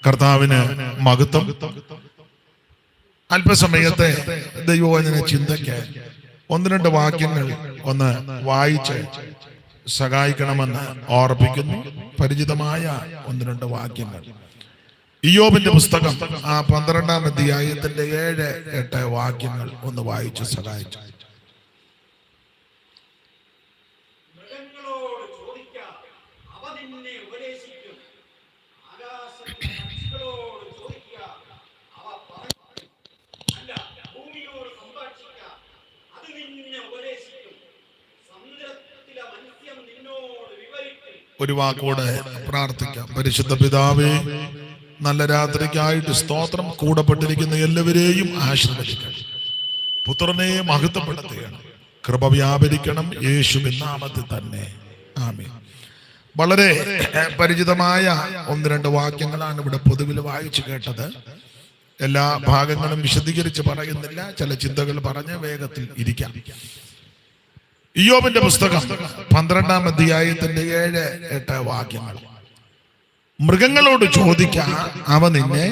കർത്താവിന് മഹത്വം. അല്പസമയത്തെ ദൈവവചന ചിന്തയ്ക്ക് ഒന്ന് രണ്ട് വാക്യങ്ങൾ ഒന്ന് വായിച്ച് സഹായിക്കണമെന്ന് ഓർപ്പിക്കുന്നു. പരിചിതമായ ഒന്ന് രണ്ട് വാക്യങ്ങൾ. ഇയ്യോബിന്റെ പുസ്തകം 12-ാം അധ്യായത്തിന്റെ 7-8 വാക്യങ്ങൾ ഒന്ന് വായിച്ച് സഹായിച്ചു. ഒരു വാക്കോടെ പ്രാർത്ഥിക്കാം. പരിശുദ്ധ പിതാവേ, നല്ല രാത്രിക്കായിട്ട് സ്തോത്രം. കൂടപ്പെട്ടിരിക്കുന്ന എല്ലാവരെയും ആശീർവദിക്കണം. പുത്രനെ മഹത്വപ്പെടുത്തുകയാണ്. കൃപ വ്യാപരിക്കണം യേശുവിൻ നാമത്തിൽ തന്നെ. ആമേൻ. വളരെ പരിചിതമായ ഒന്ന് രണ്ട് വാക്യങ്ങളാണ് ഇവിടെ പൊതുവിൽ വായിച്ചു കേട്ടത്. എല്ലാ ഭാഗങ്ങളും വിശദീകരിച്ച് പറയുന്നില്ല. ചില ചിന്തകൾ പറഞ്ഞ് വേഗത്തിൽ ഇരിക്കാം. ഇയ്യോബിന്റെ പുസ്തകം 12-ാം അധ്യായത്തിന്റെ 7-8 വാക്യങ്ങൾ. മൃഗങ്ങളോട് ചോദിക്കാം, അവ നിന്നെ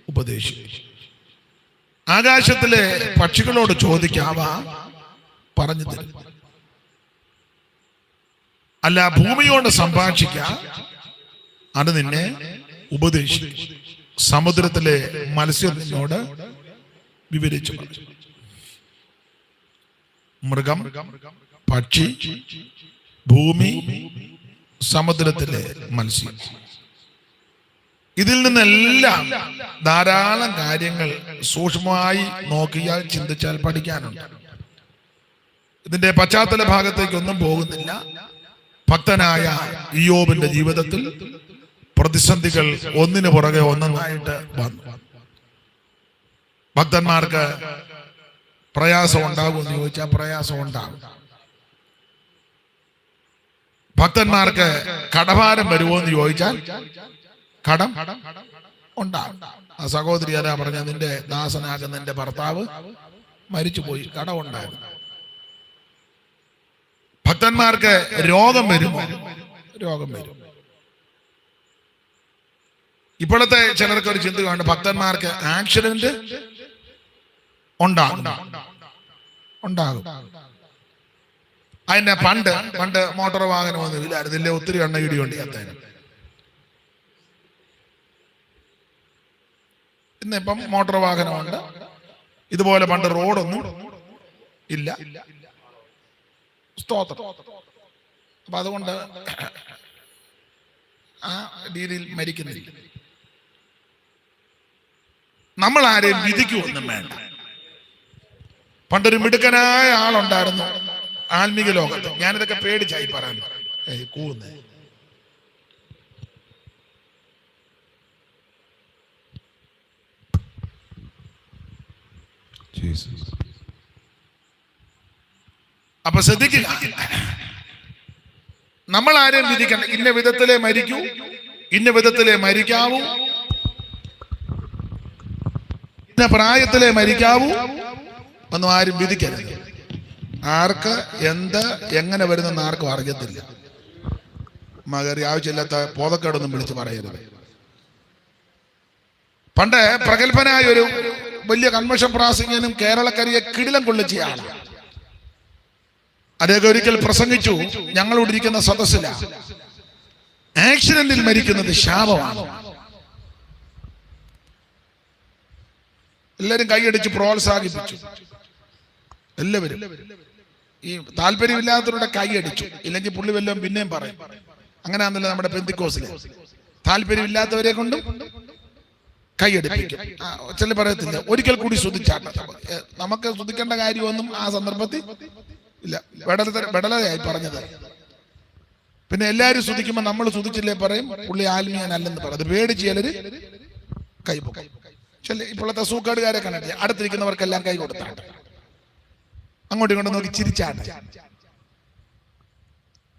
ഉപദേശിക്കും. ആകാശത്തിലെ പക്ഷികളോട് ചോദിക്കാം, അവ പറഞ്ഞു തരും. അല്ല, ഭൂമിയോട് സംഭാഷിക്കാം, അത് നിന്നെ ഉപദേശിക്കും. സമുദ്രത്തിലെ മത്സ്യം നിന്നോട് വിവരിച്ചു. മൃഗം, പക്ഷി, ഭൂമി, സമുദ്രത്തിലെ മത്സ്യം, ഇതിൽ നിന്നെല്ലാം ധാരാളം കാര്യങ്ങൾ സൂക്ഷ്മമായി നോക്കിയാൽ, ചിന്തിച്ചാൽ പഠിക്കാനുണ്ട്. ഇതിന്റെ പശ്ചാത്തല ഭാഗത്തേക്കൊന്നും പോകുന്നില്ല. ഭക്തനായ ഇയ്യോബിന്റെ ജീവിതത്തിൽ പ്രതിസന്ധികൾ ഒന്നിനു പുറകെ ഒന്നായിട്ട് വന്നു. ഭക്തന്മാർക്ക് പ്രയാസം ഉണ്ടാകുമെന്ന് ചോദിച്ചാൽ പ്രയാസം ഉണ്ടാകും. ഭക്തന്മാർക്ക് കടഭാരം വരുമോ എന്ന് ചോദിച്ചാൽ കടം ഉണ്ടാകും. ആ സഹോദരി ആരാ പറഞ്ഞ, നിന്റെ ദാസനാകുന്ന നിന്റെ ഭർത്താവ് മരിച്ചുപോയി, കടമുണ്ടായിരുന്നു. ഭക്തന്മാർക്ക് രോഗം വരുമോ? രോഗം വരും. ഇപ്പോഴത്തെ ചിലർക്ക് ഒരു ചിന്ത കാണും, ഭക്തന്മാർക്ക് ആക്സിഡന്റ് ഉണ്ടാകും. അതിന്റെ പണ്ട് മോട്ടോർ വാഹനമൊന്നും ഇല്ലായിരുന്നില്ലേ, ഒത്തിരി എണ്ണ ഇടിയുണ്ട് അത്തേന്. ഇന്നിപ്പം മോട്ടോർ വാഹനമുണ്ട്. ഇതുപോലെ പണ്ട് റോഡൊന്നും ഇല്ല. സ്തോത്രം. അപ്പൊ അതുകൊണ്ട് ആ രീതിയിൽ മരിക്കുന്നില്ല. നമ്മൾ ആരെയും വിധിക്കുമൊന്നും വേണ്ട. പണ്ടൊരു മിടുക്കനായ ആളുണ്ടായിരുന്നു ആത്മീക ലോകത്ത്. ഞാനിതൊക്കെ പേടിച്ചായി പറയാൻ കൂന്ന്. അപ്പൊ ശ്രദ്ധിക്കുക, നമ്മൾ ആരെയും വിധിക്കണ്ട. ഇന്ന വിധത്തിലേ മരിക്കൂ, ഇന്ന വിധത്തിലേ മരിക്കാവൂ, ഇന്ന പ്രായത്തിലേ മരിക്കാവൂ ഒന്നും ആരും വിധിക്കരുത്. ആർക്ക് എന്ത് എങ്ങനെ വരുന്നെന്ന് ആർക്കും അറിയത്തില്ല. മകറി ആവശ്യമില്ലാത്ത ബോധക്കേടൊന്നും വിളിച്ച് പറയരുത്. പണ്ട് പ്രഗത്ഭനായ ഒരു വലിയ കൺവെൻഷൻ പ്രാസംഗികനും കേരളക്കരയെ കിടിലം കൊള്ളിച്ച ആളാണ്. അദ്ദേഹം ഒരിക്കൽ പ്രസംഗിച്ചു, ഞങ്ങളോട് ഇരിക്കുന്ന സദസ്സില ആക്സിഡന്റിൽ മരിക്കുന്നത് ശാപമാണ്. എല്ലാവരും കൈയടിച്ച് പ്രോത്സാഹിപ്പിച്ചു. എല്ലാവരും ഈ താല്പര്യമില്ലാത്തവരുടെ കൈയടിച്ചു. ഇല്ലെങ്കിൽ പുള്ളി വല്ലതും പിന്നെയും പറയും. അങ്ങനെ ആണല്ലോ നമ്മുടെ പെന്തിക്കോസില്. താല്പര്യമില്ലാത്തവരെ കൊണ്ടും കൈയടിപ്പിക്കും. ചില പറയത്തില്ല, ഒരിക്കൽ കൂടി സ്തുതിച്ചാട്ടെ. നമുക്ക് സ്തുതിക്കേണ്ട കാര്യമൊന്നും ആ സന്ദർഭത്തിൽ ഇല്ല. വെടലയായി പറഞ്ഞത്. പിന്നെ എല്ലാവരും സ്തുതിക്കുമ്പോൾ നമ്മൾ സ്തുതിച്ചില്ലേ പറയും പുള്ളി ആത്മീയനല്ലെന്ന് പറയും. അത് പേടിച്ച് ചിലര് കൈപ്പൊക്കും. ചില ഇപ്പോഴത്തെ സൂക്കാടുകാരെ കണ്ടിട്ട് അടുത്തിരിക്കുന്നവർക്കെല്ലാം കൈ കൊടുത്താട്ടെ, അങ്ങോട്ടും ഇങ്ങോട്ടും നോക്കി ചിരിച്ചാട്ടെ.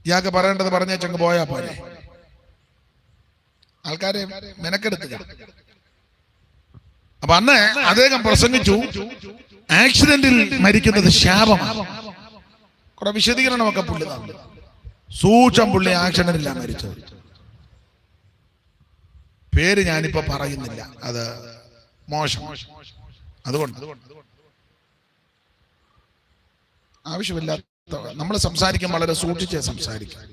ഇയാൾക്ക് പറയേണ്ടത് പറഞ്ഞേച്ചങ്ങ് പോയാ പോലെ. ആൾക്കാരെ മെനക്കെടുത്തുക. അപ്പൊ അന്ന് അദ്ദേഹം പ്രസംഗിച്ചു, ആക്സിഡന്റിൽ മരിക്കുന്നത് ശാപമാണ്. കുറെ വിശദീകരണമൊക്കെ പുള്ളി തന്നു. സൂക്ഷം പുള്ളി ആക്സിഡന്റിലാണ് മരിച്ചത്. പേര് ഞാനിപ്പോ പറയുന്നില്ല, അത് മോശം. അതുകൊണ്ട് ആവശ്യമില്ലാത്ത നമ്മൾ സംസാരിക്കാൻ വളരെ സൂക്ഷിച്ചേ സംസാരിക്കാം.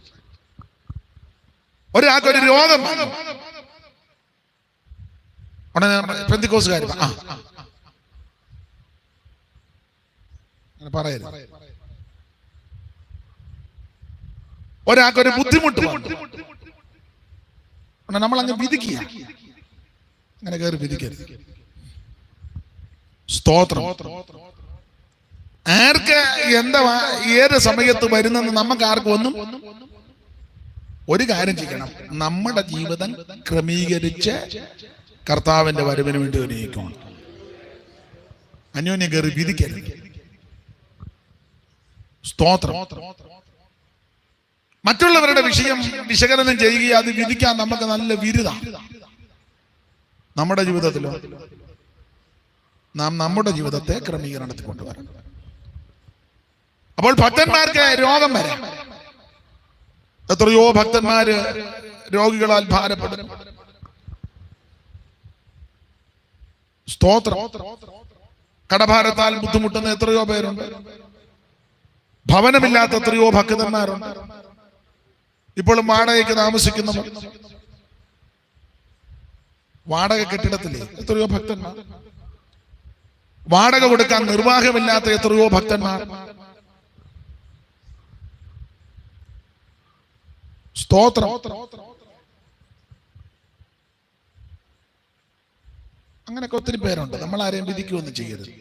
ഒരാൾക്കൊരു രോഗം ഉടനെ പെന്തിക്കോസുകാർ പറയരുത്. ഒരാൾക്കൊരു ബുദ്ധിമുട്ട് നമ്മളങ്ങ് വിധിക്കുക, അങ്ങനെ കയറി വിധിക്കരുത്. സ്തോത്രം. ആർക്ക് എന്താ ഏത് സമയത്ത് വരുന്നെന്ന് നമുക്ക് ആർക്കും ഒന്നും. ഒരു കാര്യം ചെയ്യണം, നമ്മുടെ ജീവിതം ക്രമീകരിച്ച് കർത്താവിന്റെ വരവിന് വേണ്ടി ഒരുങ്ങിക്കണം. അന്യോന്യം കയറി വിധിക്കരുത്. സ്തോത്രം. മറ്റുള്ളവരുടെ വിഷയം വിശകലനം ചെയ്യുകയും അത് വിധിക്കാൻ നമുക്ക് നല്ല വിരുദ. നമ്മുടെ ജീവിതത്തിലോ നാം നമ്മുടെ ജീവിതത്തെ ക്രമീകരണത്തിൽ കൊണ്ടുവരണം. അപ്പോൾ ഭക്തന്മാർക്ക് രോഗം വരാം. എത്രയോ ഭക്തന്മാര് രോഗികളാൽ ഭാരപ്പെടുന്നു. സ്തോത്രം. കടഭാരത്താൽ ബുദ്ധിമുട്ടുന്ന എത്രയോ പേരുണ്ട്. ഭവനമില്ലാത്ത എത്രയോ ഭക്തന്മാരുണ്ട്. ഇപ്പോഴും വാടകയ്ക്ക് താമസിക്കുന്നവർ, വാടക കെട്ടിടത്തില്ലേ എത്രയോ ഭക്തന്മാർ, വാടക കൊടുക്കാൻ നിർവാഹമില്ലാത്ത എത്രയോ ഭക്തന്മാർ. സ്തോത്രം. അങ്ങനെയൊക്കെ ഒത്തിരി പേരുണ്ട്. നമ്മൾ ആരെയും വിധിക്കുകയൊന്നും ചെയ്യരുത്.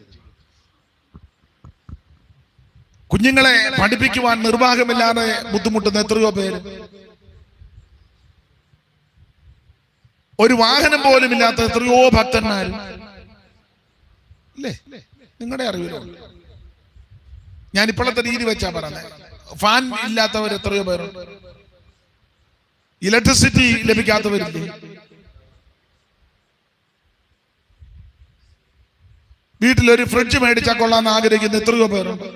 കുഞ്ഞുങ്ങളെ പഠിപ്പിക്കുവാൻ നിർവാഹമില്ലാതെ ബുദ്ധിമുട്ടുന്ന എത്രയോ പേര്, ഒരു വാഹനം പോലും ഇല്ലാത്ത എത്രയോ ഭക്തന്മാർ അല്ലേ നിങ്ങളുടെ അറിവിലോ? ഞാൻ ഇപ്പോഴത്തെ രീതി വെച്ചാ പറഞ്ഞത്. ഫാൻ ഇല്ലാത്തവർ എത്രയോ പേരുണ്ട്, ഇലക്ട്രിസിറ്റി ലഭിക്കാത്തവരില്ലേ, വീട്ടിലൊരു ഫ്രിഡ്ജ് മേടിച്ചാൽ കൊള്ളാന്ന് ആഗ്രഹിക്കുന്ന എത്രയോ പേരുണ്ട്.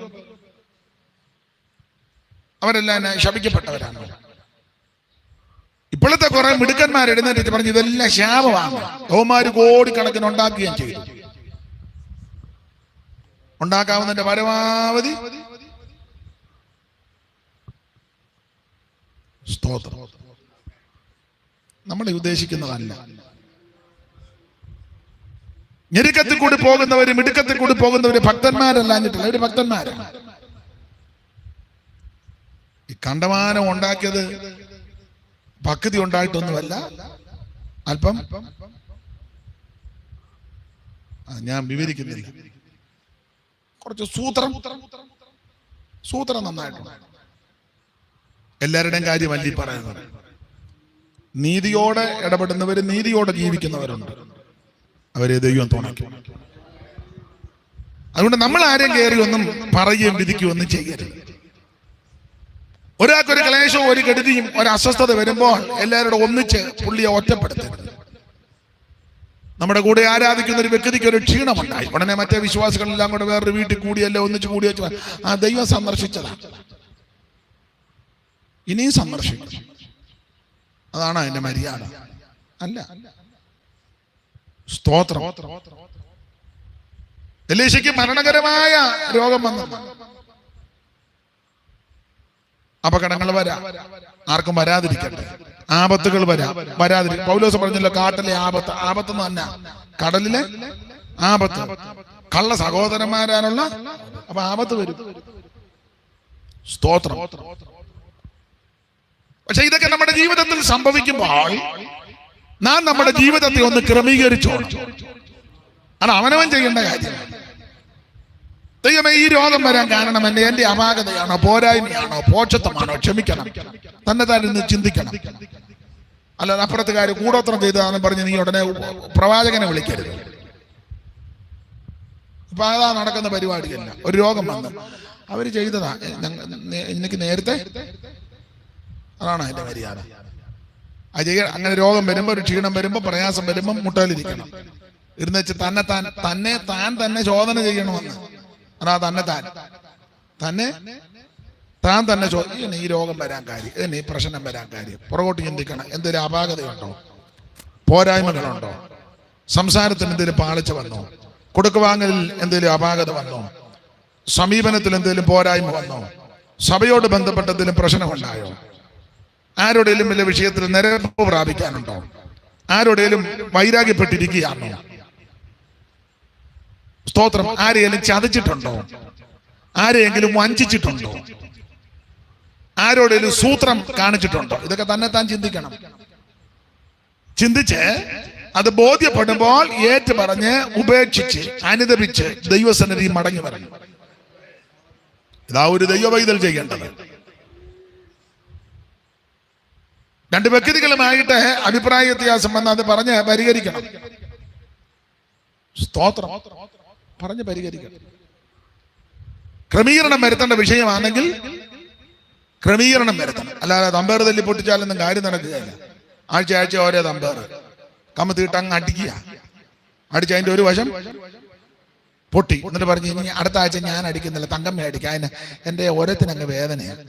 അവരെല്ലാം ശപിക്കപ്പെട്ടവരാണ്. ഇപ്പോഴത്തെ കുറെ മിടുക്കന്മാർ എഴുന്നേറ്റ് പറഞ്ഞു ഇതെല്ലാം ശാപമാണ്. യഹോവന്മാര് കോടിക്കണക്കിന് ഉണ്ടാക്കുകയും ചെയ്തു. ഉണ്ടാക്കാവുന്നതിന്റെ പരമാവധി. സ്തോത്രം. നമ്മളെ ഉദ്ദേശിക്കുന്നതല്ല. ഞെരുക്കത്തിൽ കൂടി പോകുന്നവര്, മിടുക്കത്തിൽ കൂടി പോകുന്നവര് ഭക്തന്മാരല്ലാഞ്ഞിട്ടില്ല, അവര് ഭക്തന്മാരാണ്. ഈ കണ്ടമാനം ഉണ്ടാക്കിയത് ഭക്തി ഉണ്ടായിട്ടൊന്നുമല്ല, അല്പം ഞാൻ വിവരിക്കുന്നില്ല. കുറച്ച് സൂത്രം നന്നായിട്ടുണ്ട്. എല്ലാവരുടെയും കാര്യമല്ല ഈ പറയുന്നത്. നീതിയോടെ ഇടപെടുന്നവര്, നീതിയോടെ ജീവിക്കുന്നവരുണ്ട്, അവരെ ദൈവം തുണയ്ക്കും. അതുകൊണ്ട് നമ്മൾ ആരെയും കയറി ഒന്നും പറയുകയും വിധിക്കുകയും ഒന്നും ചെയ്യരുത്. ഒരാൾക്കൊരു ക്ലേശവും ഒരു കെടുതിയും ഒരു അസ്വസ്ഥത വരുമ്പോൾ എല്ലാവരോടും ഒന്നിച്ച് പുള്ളിയെ ഒറ്റപ്പെടുത്തരുത്. നമ്മുടെ കൂടെ ആരാധിക്കുന്ന ഒരു വ്യക്തിക്ക് ഒരു ക്ഷീണമുണ്ടായി, ഉടനെ മറ്റേ വിശ്വാസികളെല്ലാം കൂടെ വേറൊരു വീട്ടിൽ കൂടിയല്ലേ ഒന്നിച്ച് കൂടി വെച്ച് ആ ദൈവം സന്ദർശിച്ചതാ, ഇനിയും സന്ദർശിക്കും. അതാണ് അതിന്റെ മര്യാദ. അല്ല. സ്തോത്രം. എലീശയ്ക്ക് മരണകരമായ രോഗം വന്നു. അപകടങ്ങൾ വരാം, ആർക്കും വരാതിരിക്കട്ടെ. ആപത്തുകൾ വരാതിരിക്കും. പൗലോസ് പറഞ്ഞല്ലോ, കാട്ടിലെ ആപത്തെന്ന് തന്നെ കടലിലെ ആപത്ത്. കള്ള സഹോദരന്മാരാനുള്ള അപ്പൊ ആപത്ത് വരും. സ്തോത്രം. പക്ഷെ ഇതൊക്കെ നമ്മുടെ ജീവിതത്തിൽ സംഭവിക്കുമ്പോൾ നാം നമ്മുടെ ജീവിതത്തെ ഒന്ന് ക്രമീകരിച്ചോ. അത് അവനവൻ ചെയ്യേണ്ട കാര്യം. ദൈവമേ, ഈ രോഗം വരാൻ കാരണം എന്റെ അപാകതയാണോ, പോരായ്മയാണോ, പോഷത്വമാണോ? ക്ഷമിക്കണം. തന്നെ തന്നെ ചിന്തിക്കണം. അല്ലാതെ അപ്പുറത്തുകാര് കൂടോത്രം ചെയ്തതാണെന്ന് പറഞ്ഞ് നീ ഉടനെ പ്രവാചകനെ വിളിക്കരുത്. ഇപ്പൊ അതാ നടക്കുന്ന പരിപാടിയല്ല. ഒരു രോഗം വന്ന് അവര് ചെയ്തതാ, എനിക്ക് നേരത്തെ. അതാണ് അതിന്റെ മര്യാദ. അങ്ങനെ രോഗം വരുമ്പോ, ഒരു ക്ഷീണം വരുമ്പോ, പ്രയാസം വരുമ്പോ മുട്ടയിലിരിക്കണം. ഇരുന്നുവെച്ച് തന്നെ ശോധന ചെയ്യണമെന്ന്. അതാ തന്നെ ചോദിക്കണം, ഈ രോഗം വരാൻ കാര്യം, ഈ പ്രശ്നം വരാൻ കാര്യം. പുറകോട്ട് ചിന്തിക്കണം. എന്തൊരു അപാകതയുണ്ടോ, പോരായ്മകളുണ്ടോ? സംസാരത്തിന് എന്തെങ്കിലും പാളിച്ച വന്നോ? കൊടുക്കുവാങ്ങലിൽ എന്തെങ്കിലും അപാകത വന്നോ? സമീപനത്തിൽ എന്തെങ്കിലും പോരായ്മ വന്നോ? സഭയോട് ബന്ധപ്പെട്ട എന്തെങ്കിലും പ്രശ്നമുണ്ടായോ? ആരോടേലും വലിയ വിഷയത്തിൽ നിരപ്പ് പ്രാപിക്കാനുണ്ടോ? ആരോടേലും വൈരാഗ്യപ്പെട്ടിരിക്കുകയാണോ? സ്തോത്രം. ആരെയെങ്കിലും ചതിച്ചിട്ടുണ്ടോ? ആരെയെങ്കിലും വഞ്ചിച്ചിട്ടുണ്ടോ? ആരോടേലും സൂത്രം കാണിച്ചിട്ടുണ്ടോ? ഇതൊക്കെ തന്നെ താൻ ചിന്തിക്കണം. ചിന്തിച്ച് അത് ബോധ്യപ്പെടുമ്പോൾ ഏറ്റു പറഞ്ഞ് ഉപേക്ഷിച്ച് അനുദപിച്ച് ദൈവസന്നിധി മടങ്ങി വരണം. ഇതാ ഒരു ദൈവവൈതൽ ചെയ്യേണ്ടത്. രണ്ട് വ്യക്തികളുമായിട്ട് അഭിപ്രായ വ്യത്യാസം വന്ന് അത് പറഞ്ഞ് പരിഹരിക്കണം. സ്തോത്രം. പറഞ്ഞ് പരിഹരിക്കണം. ക്രമീകരണം വരുത്തേണ്ട വിഷയമാണെങ്കിൽ ക്രമീകരണം വരുത്തണം. അല്ലാതെ തമ്പേർ തല്ലി പൊട്ടിച്ചാലൊന്നും കാര്യം നടക്കുകയില്ല. ആഴ്ച ഓരോ തമ്പേർ കമ്മത്തിയിട്ട് അങ്ങ് അടിക്കുക. അടിച്ച് അതിന്റെ ഒരു വശം പൊട്ടി. എന്നിട്ട് പറഞ്ഞു, ഇനി അടുത്ത ആഴ്ച ഞാൻ അടിക്കുന്നില്ല, തങ്കമ്മ അടിക്കുക. അതിന് എൻ്റെ ഓരോത്തിനങ്ങ് വേദനയാണ്.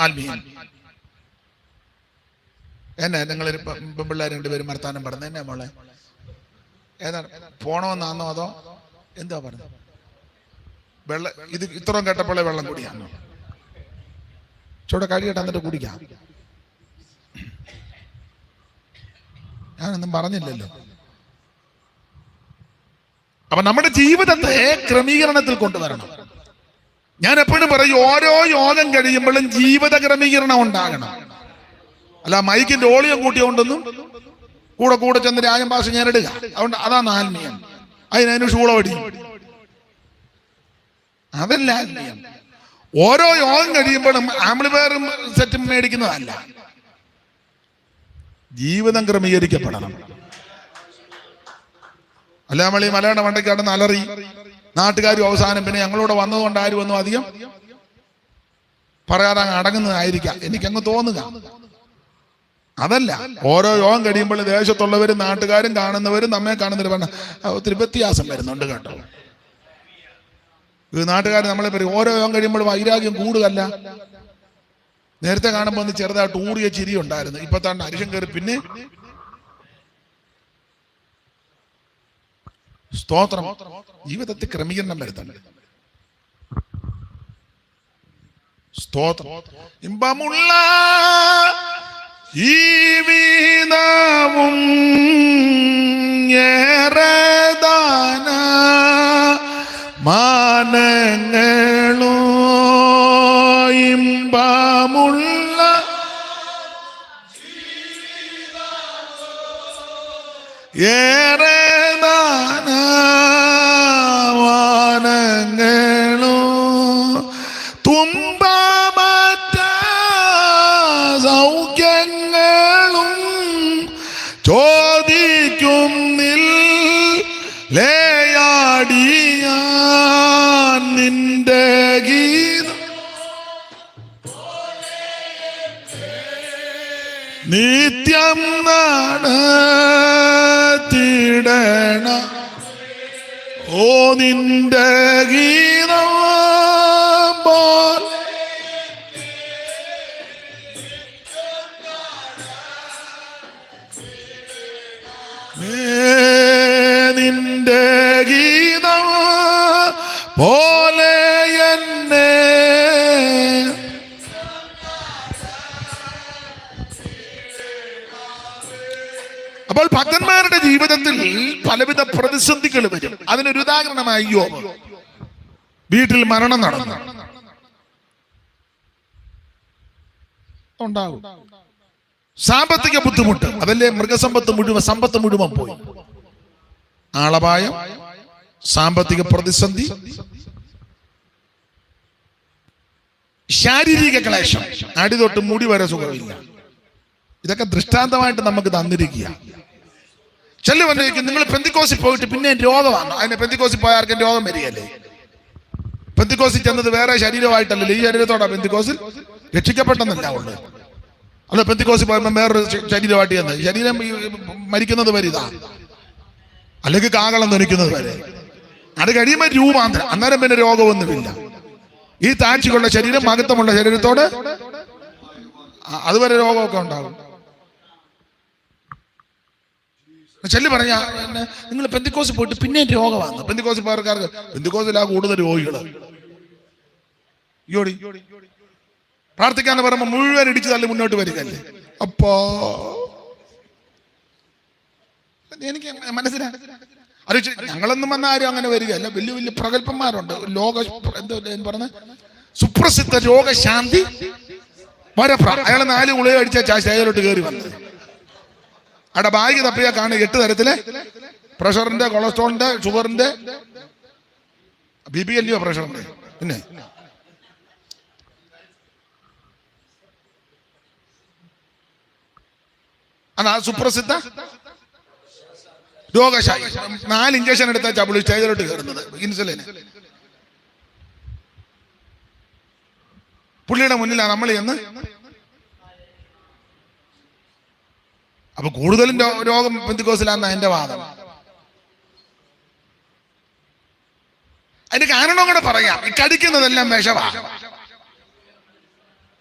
ആത്മീയം എന്നെ നിങ്ങളൊരു പെൺപിള്ളേർ രണ്ടുപേരും വർത്താനം പറഞ്ഞു. എന്നെ മോളെ ഏതാണ് പോണമെന്നാന്നോ അതോ എന്താ പറഞ്ഞത്? വെള്ളം ഇത് ഇത്രയും കേട്ടപ്പോഴേ വെള്ളം കുടിയാന്നോ? ചൂടെ കഴിയട്ടെ എന്നിട്ട് കുടിക്കാം. ഞാനൊന്നും പറഞ്ഞില്ലല്ലോ. അപ്പൊ നമ്മുടെ ജീവിതത്തെ ക്രമീകരണത്തിൽ കൊണ്ടുവരണം. ഞാൻ എപ്പോഴും പറയും, ഓരോ യോഗം കഴിയുമ്പോഴും ജീവിത ക്രമീകരണം ഉണ്ടാകണം. അല്ല മൈക്കിന്റെ ഓളിയം കൂട്ടിയോണ്ടൊന്നും കൂടെ ചെന്ന് രാജം ഭാഷ ഞാൻ ഇടുക. അതുകൊണ്ട് അതാണ് ആത്മീയം. അതിനു ഷൂളവടി, അതല്ല ആത്മീയം. ഓരോ യോഗം കഴിയുമ്പോഴും ആംപ്ലിഫയറും സെറ്റും മേടിക്കുന്നതല്ല. ജീവിതം ക്രമീകരിക്കപ്പെടണം. അല്ല നമ്മൾ ഈ മലയാള വണ്ടയ്ക്ക് കടന്ന് അലറി നാട്ടുകാരും അവസാനം പിന്നെ ഞങ്ങളോട് വന്നതുകൊണ്ട് ആരും ഒന്നും അധികം പറയാതെ അങ്ങ് അടങ്ങുന്നതായിരിക്കാം എനിക്കങ്ങ് തോന്നുക. അതല്ല, ഓരോ യോഗം കഴിയുമ്പോൾ ദേശത്തുള്ളവരും നാട്ടുകാരും കാണുന്നവരും നമ്മെ കാണുന്നവരും പറഞ്ഞ ഒത്തിരി വ്യത്യാസം വരുന്നുണ്ട് കേട്ടോ. ഇത് നാട്ടുകാർ നമ്മളെ പറയും ഓരോ യോഗം കഴിയുമ്പോൾ വൈരാഗ്യം കൂടുകയല്ല. നേരത്തെ കാണുമ്പോൾ ഒന്ന് ചെറുതായിട്ട് ഊറിയ ചിരി ഉണ്ടായിരുന്നു. ഇപ്പൊ തന്നെ അരിശം കയറി. പിന്നെ സ്തോത്രം. ജീവിതത്തിൽ ക്രമീകരണം വരുത്തണ്ട. സ്തോത്രം. ഇമ്പമുള്ള ജീവിതവും ഏറെദാന മാനങ്ങളോ ഇമ്പമുള്ള ഏറെദാന മാനങ്ങളോ തുമ്പമറ്റ സൗഖ്യങ്ങളും ചോദിക്കുന്നില്ലേയാടിയാൻ നിന്റെ ഗീതം നിത്യം നടത്തിടണ ഓ നിന്റെ ഗീതം പോൽ നിന്റെ ഗീതം പോലെ എന്നെ അപ്പോൾ ഭക്തന്മാരുടെ ജീവിതത്തിൽ പലവിധ പ്രതിസന്ധികൾ വരും. അതിനൊരു ഉദാഹരണമായി യോബ്. വീട്ടിൽ മരണം നടന്നു ഉണ്ടാകും. സാമ്പത്തിക ബുദ്ധിമുട്ട്, അതല്ലേ മൃഗസമ്പത്ത് മുഴുവൻ സമ്പത്ത് മുഴുവൻ പോയി. ആളപായം, സാമ്പത്തിക പ്രതിസന്ധി, ശാരീരിക ക്ലേശം, അടി തൊട്ട് മുടി വരെ സുഖമില്ല. ഇതൊക്കെ ദൃഷ്ടാന്തമായിട്ട് നമുക്ക് തന്നിരിക്കുക. ചെല്ലു വന്നിരിക്കും, നിങ്ങൾ പെന്തിക്കോസിൽ പോയിട്ട് പിന്നെ രോഗമാണ്. അതിന് പെന്തിക്കോസിൽ പോയ ആർക്കും രോഗം വരികയല്ലേ? പെന്തിക്കോസിൽ ചെന്നത് വേറെ ശരീരമായിട്ടല്ലല്ലോ, ഈ ശരീരത്തോടാ പെന്തിക്കോസിൽ രക്ഷിക്കപ്പെട്ടെന്നല്ല ഉള്ളത്. അല്ല പെന്തിക്കോസിൽ പോയപ്പോൾ വേറൊരു ശരീരമായിട്ട് ചെന്നത് ശരീരം മരിക്കുന്നത് വരെ ഇതാ, അല്ലെങ്കിൽ കാകളം ധനിക്കുന്നത് വരെ. അത് കഴിയുമ്പോൾ രൂപാന്തരം, അന്നേരം പിന്നെ രോഗമൊന്നുമില്ല. ഈ താഴ്ചയുള്ള ശരീരം മഹത്വമുള്ള ശരീരത്തോട് അതുവരെ രോഗമൊക്കെ ഉണ്ടാകും. ചെല്ലു പറഞ്ഞ നിങ്ങൾ പെന്തിക്കോസ് പോയിട്ട് പിന്നെ രോഗമാണ്. പെന്തിക്കോസ് പേർക്കാർക്ക് പെന്തിക്കോസിലാ കൂടുതൽ രോഗികള്. യോടി പ്രാർത്ഥിക്കാന്ന് പറയുമ്പോ മുഴുവൻ ഇടിച്ചു തള്ളി മുന്നോട്ട് വരികയല്ലേ. അപ്പോ എനിക്ക് മനസ്സിലായി. അത് ഞങ്ങളൊന്നും വന്ന ആരും അങ്ങനെ വരികയല്ല. വലിയ വലിയ പ്രഗത്ഭന്മാരുണ്ട്. ലോക എന്താ പറഞ്ഞ സുപ്രസിദ്ധ രോഗശാന്തി അയാൾ 4 ഗുളിക അടിച്ച സ്റ്റേജിലോട്ട് കയറി വന്നത്. അവിടെ ബാഗ് തപ്പിയാ കാണുക 8 തരത്തിലെ പ്രഷറിന്റെ, കൊളസ്ട്രോളിന്റെ, ഷുഗറിന്റെ, BPLയോ പ്രഷറിന്റെ. പിന്നെ അതാ സുപ്രസിദ്ധ രോഗശാലി. 4 ഇഞ്ചക്ഷൻ എടുത്താൽ ചബിളി സ്റ്റേജിലോട്ട് കയറുന്നത് ഇൻസുലിൻ. പുള്ളിയുടെ മുന്നിലാണ് നമ്മൾ എന്ന്. അപ്പൊ കൂടുതലും രോഗം പെന്തിക്കോസിലാന്ന എന്റെ വാദം. അതിന് കാരണം കൂടെ പറയാം. ഈ കടിക്കുന്നതെല്ലാം വിഷവാ.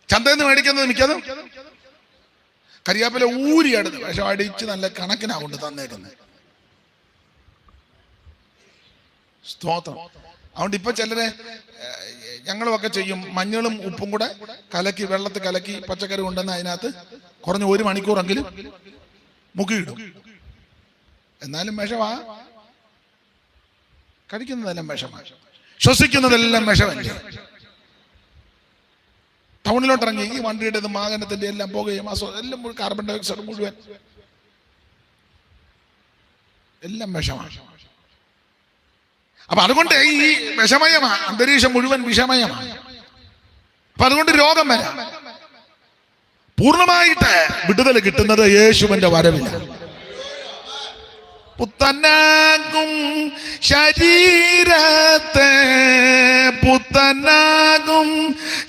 ചന്തയിൽ നിന്ന് മേടിക്കുന്നത് മിക്കതും കരിയാപ്പില ഊരിയെടുത്ത് വിഷം അടിച്ച് നല്ല കണക്കിനാ കൊണ്ട് തന്നേക്കുന്നത്. സ്തോത്രം. അതുകൊണ്ട് ഇപ്പൊ ചിലരെ ഞങ്ങളുമൊക്കെ ചെയ്യും, മഞ്ഞളും ഉപ്പും കൂടെ കലക്കി വെള്ളത്തിൽ കലക്കി പച്ചക്കറി കൊണ്ടുവന്ന് അതിനകത്ത് കുറഞ്ഞ 1 മണിക്കൂറെങ്കിലും മുക്കിയിടും. എന്നാലും വിഷമാ. കഴിക്കുന്നതെല്ലാം വിഷമാണ്, ശ്വസിക്കുന്നതെല്ലാം വിഷമല്ലേ. ടൗണിലോട്ടിറങ്ങി ഈ വണ്ടിയുടെ വാഹനത്തിന്റെ എല്ലാം പോകുകയും എല്ലാം കാർബൺ ഡൈ ഓക്സൈഡ് മുഴുവൻ എല്ലാം വിഷമാണ്. അപ്പൊ അതുകൊണ്ട് ഈ വിഷമയമാണ്, അന്തരീക്ഷം മുഴുവൻ വിഷമയമാണ്. അപ്പൊ അതുകൊണ്ട് രോഗം വരാം. പൂർണ്ണമായിട്ട് വിടുതൽ കിട്ടുന്നത് യേശുവിന്റെ വരവിലാണ്. പുത്തനാകും ശരീരത്തെ, പുത്തനാകും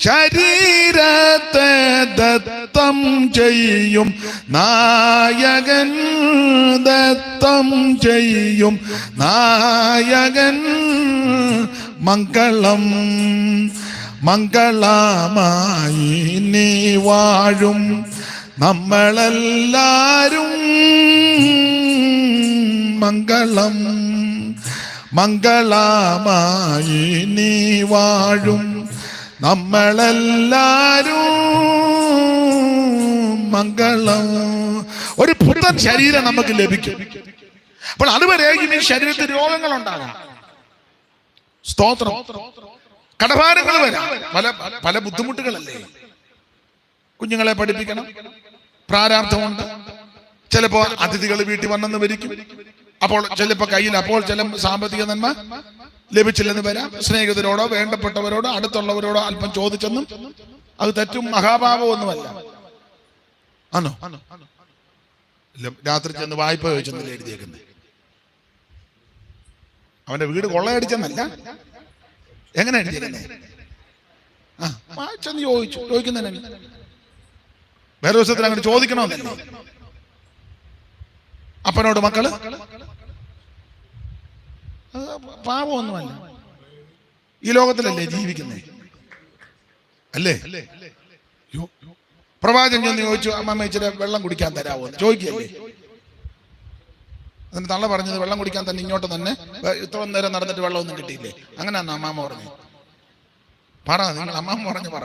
ശരീരത്തെ ദത്തം ചെയ്യും നായകൻ, ദത്തം ചെയ്യും നായകൻ. മംഗളം മംഗളമായി നീ വാഴും നമ്മളെല്ലാരും. മംഗളം മംഗളമായി നീ വാഴും നമ്മളെല്ലാരും. മംഗളം. ഒരു പുത്തൻ ശരീരം നമുക്ക് ലഭിക്കും. അപ്പോൾ അതുവരെ ഇനി ശരീരത്തിൽ രോഗങ്ങൾ ഉണ്ടാകാം. സ്തോത്രം. കടഭാരങ്ങൾ വരാം. പല പല ബുദ്ധിമുട്ടുകളല്ലേ. കുഞ്ഞുങ്ങളെ പഠിപ്പിക്കണം, പ്രാരാബ്ധമുണ്ട്. ചിലപ്പോ അതിഥികൾ വീട്ടിൽ വന്നെന്ന് വരിക്കും. അപ്പോൾ ചിലപ്പോ കയ്യിൽ അപ്പോൾ ചില സാമ്പത്തിക നന്മ ലഭിച്ചില്ലെന്ന് വരാം. സ്നേഹിതരോടോ വേണ്ടപ്പെട്ടവരോടോ അടുത്തുള്ളവരോടോ അല്പം ചോദിച്ചെന്നും അത് തെറ്റും മഹാഭാവമൊന്നുമല്ല. ആണോ? രാത്രി ചെന്ന് വായ്പ ചോദിച്ചെന്നല്ലേ എഴുതിയേക്കുന്നത്. അവന്റെ വീട് കൊള്ളയടിച്ചെന്നല്ല. എങ്ങനെ എഴുതിയേക്കുന്നേ? ചെന്ന് ചോദിക്കുന്നതിന് വേറെ ദിവസത്തിൽ അങ്ങനെ ചോദിക്കണമെന്നല്ലേ. അപ്പനോട് മക്കള് പാപമൊന്നുമല്ല. ഈ ലോകത്തിലല്ലേ ജീവിക്കുന്നേ, അല്ലേ? പ്രവാചകൻ ചെന്ന് ചോദിച്ചു, അമ്മമ്മ ഇച്ചിരി വെള്ളം കുടിക്കാൻ തരാമോ ചോദിക്കല്ലേ. അതിന് തള്ള പറഞ്ഞത് വെള്ളം കുടിക്കാൻ തന്നെ ഇങ്ങോട്ട് തന്നെ ഇത്ര നേരം നടന്നിട്ട് വെള്ളമൊന്നും കിട്ടിയില്ലേ. അങ്ങനെയാന്ന് അമ്മാമ്മ പറഞ്ഞു. പറ, നിങ്ങൾ അമ്മാമ്മ പറഞ്ഞു പറ.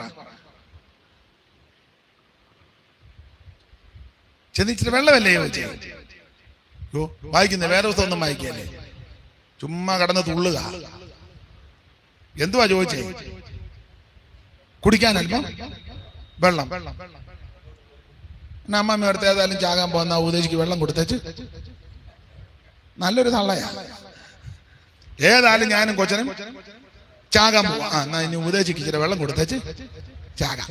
ചെന്നിച്ചിട്ട് വെള്ളമല്ലേ ചോദിച്ചേ? വായിക്കുന്നേ വേറെ ദിവസം ഒന്നും വായിക്കല്ലേ, ചുമ്മാ കടന്ന് തുള്ളുക. എന്തുവാ ചോദിച്ചേ? കുടിക്കാൻ അല്പം വെള്ളം. അമ്മാമ്മ അടുത്ത് ഏതായാലും ചാകാൻ പോകുന്ന ഉപദേശിക്ക് വെള്ളം കൊടുത്തേച്ച്. നല്ലൊരു തള്ളയാ. ഏതായാലും ഞാനും കൊച്ചനും ചാകാൻ പോവാ. എന്നാ ഇനി ഉപദേശിക്ക് ഇച്ചിരി വെള്ളം കൊടുത്തേച്ച് ചാകാം.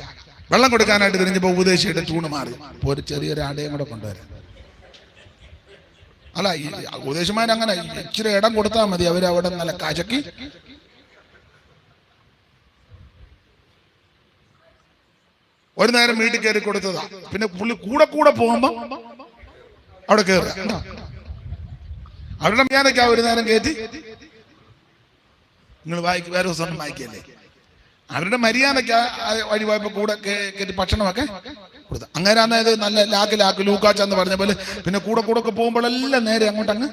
വെള്ളം കൊടുക്കാനായിട്ട് തിരിഞ്ഞപ്പോ ഉപദേശിയുടെ തൂണ് മാറി. അപ്പൊ ഒരു ചെറിയൊരു ആടയും കൂടെ കൊണ്ടുവരാം. അല്ല, ഈ ഉപദേശിമാരങ്ങനെ ഇച്ചിരി ഇടം കൊടുത്താൽ മതി. അവരവിടെ നല്ല കശക്കി ഒരു നേരം വീട്ടിൽ കയറി കൊടുത്തതാ. പിന്നെ പുള്ളി കൂടെ കൂടെ പോകുമ്പോ അവിടെ കയറുക. അവരുടെ മര്യാദയ്ക്ക് ഒരു നേരം കയറ്റി നിങ്ങൾ വായിക്കും, വേറെ ദിവസം വായിക്കല്ലേ. അവരുടെ മര്യാദയ്ക്ക് വഴി പോയപ്പോ കൂടെ കയറ്റി ഭക്ഷണമൊക്കെ അങ്ങനെ അതായത് നല്ല ലാക്ക് ലൂക്കാച്ചെന്ന് പറഞ്ഞ പോലെ പിന്നെ കൂടെ ഒക്കെ പോകുമ്പോഴെല്ലാം നേരെ അങ്ങോട്ടങ്ങ്.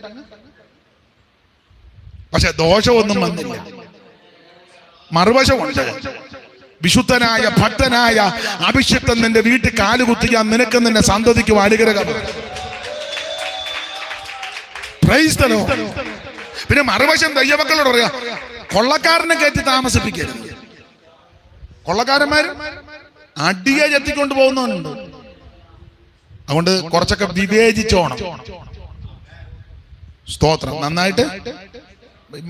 പക്ഷെ ദോഷമൊന്നും വന്നില്ല. മറുവശമുണ്ട്. വിശുദ്ധനായ ഭക്തനായ അഭിഷിക്തൻ നിന്റെ വീട്ടിൽ കാലുകുത്തിക്കാൻ നിനക്ക് നിന്നെ സന്തതിക്കും അനുഗ്രഹമാണ്. പിന്നെ മറുവശം ദൈവമക്കളോട് പറയാ, കൊള്ളക്കാരനെ കയറ്റി താമസിപ്പിക്കരുത്. കൊള്ളക്കാരന്മാർ അടിയെ ചെത്തിക്കൊണ്ട് പോകുന്നുണ്ട്. അതുകൊണ്ട് കുറച്ചൊക്കെ വിവേചിച്ചോണം. സ്തോത്രം. നന്നായിട്ട്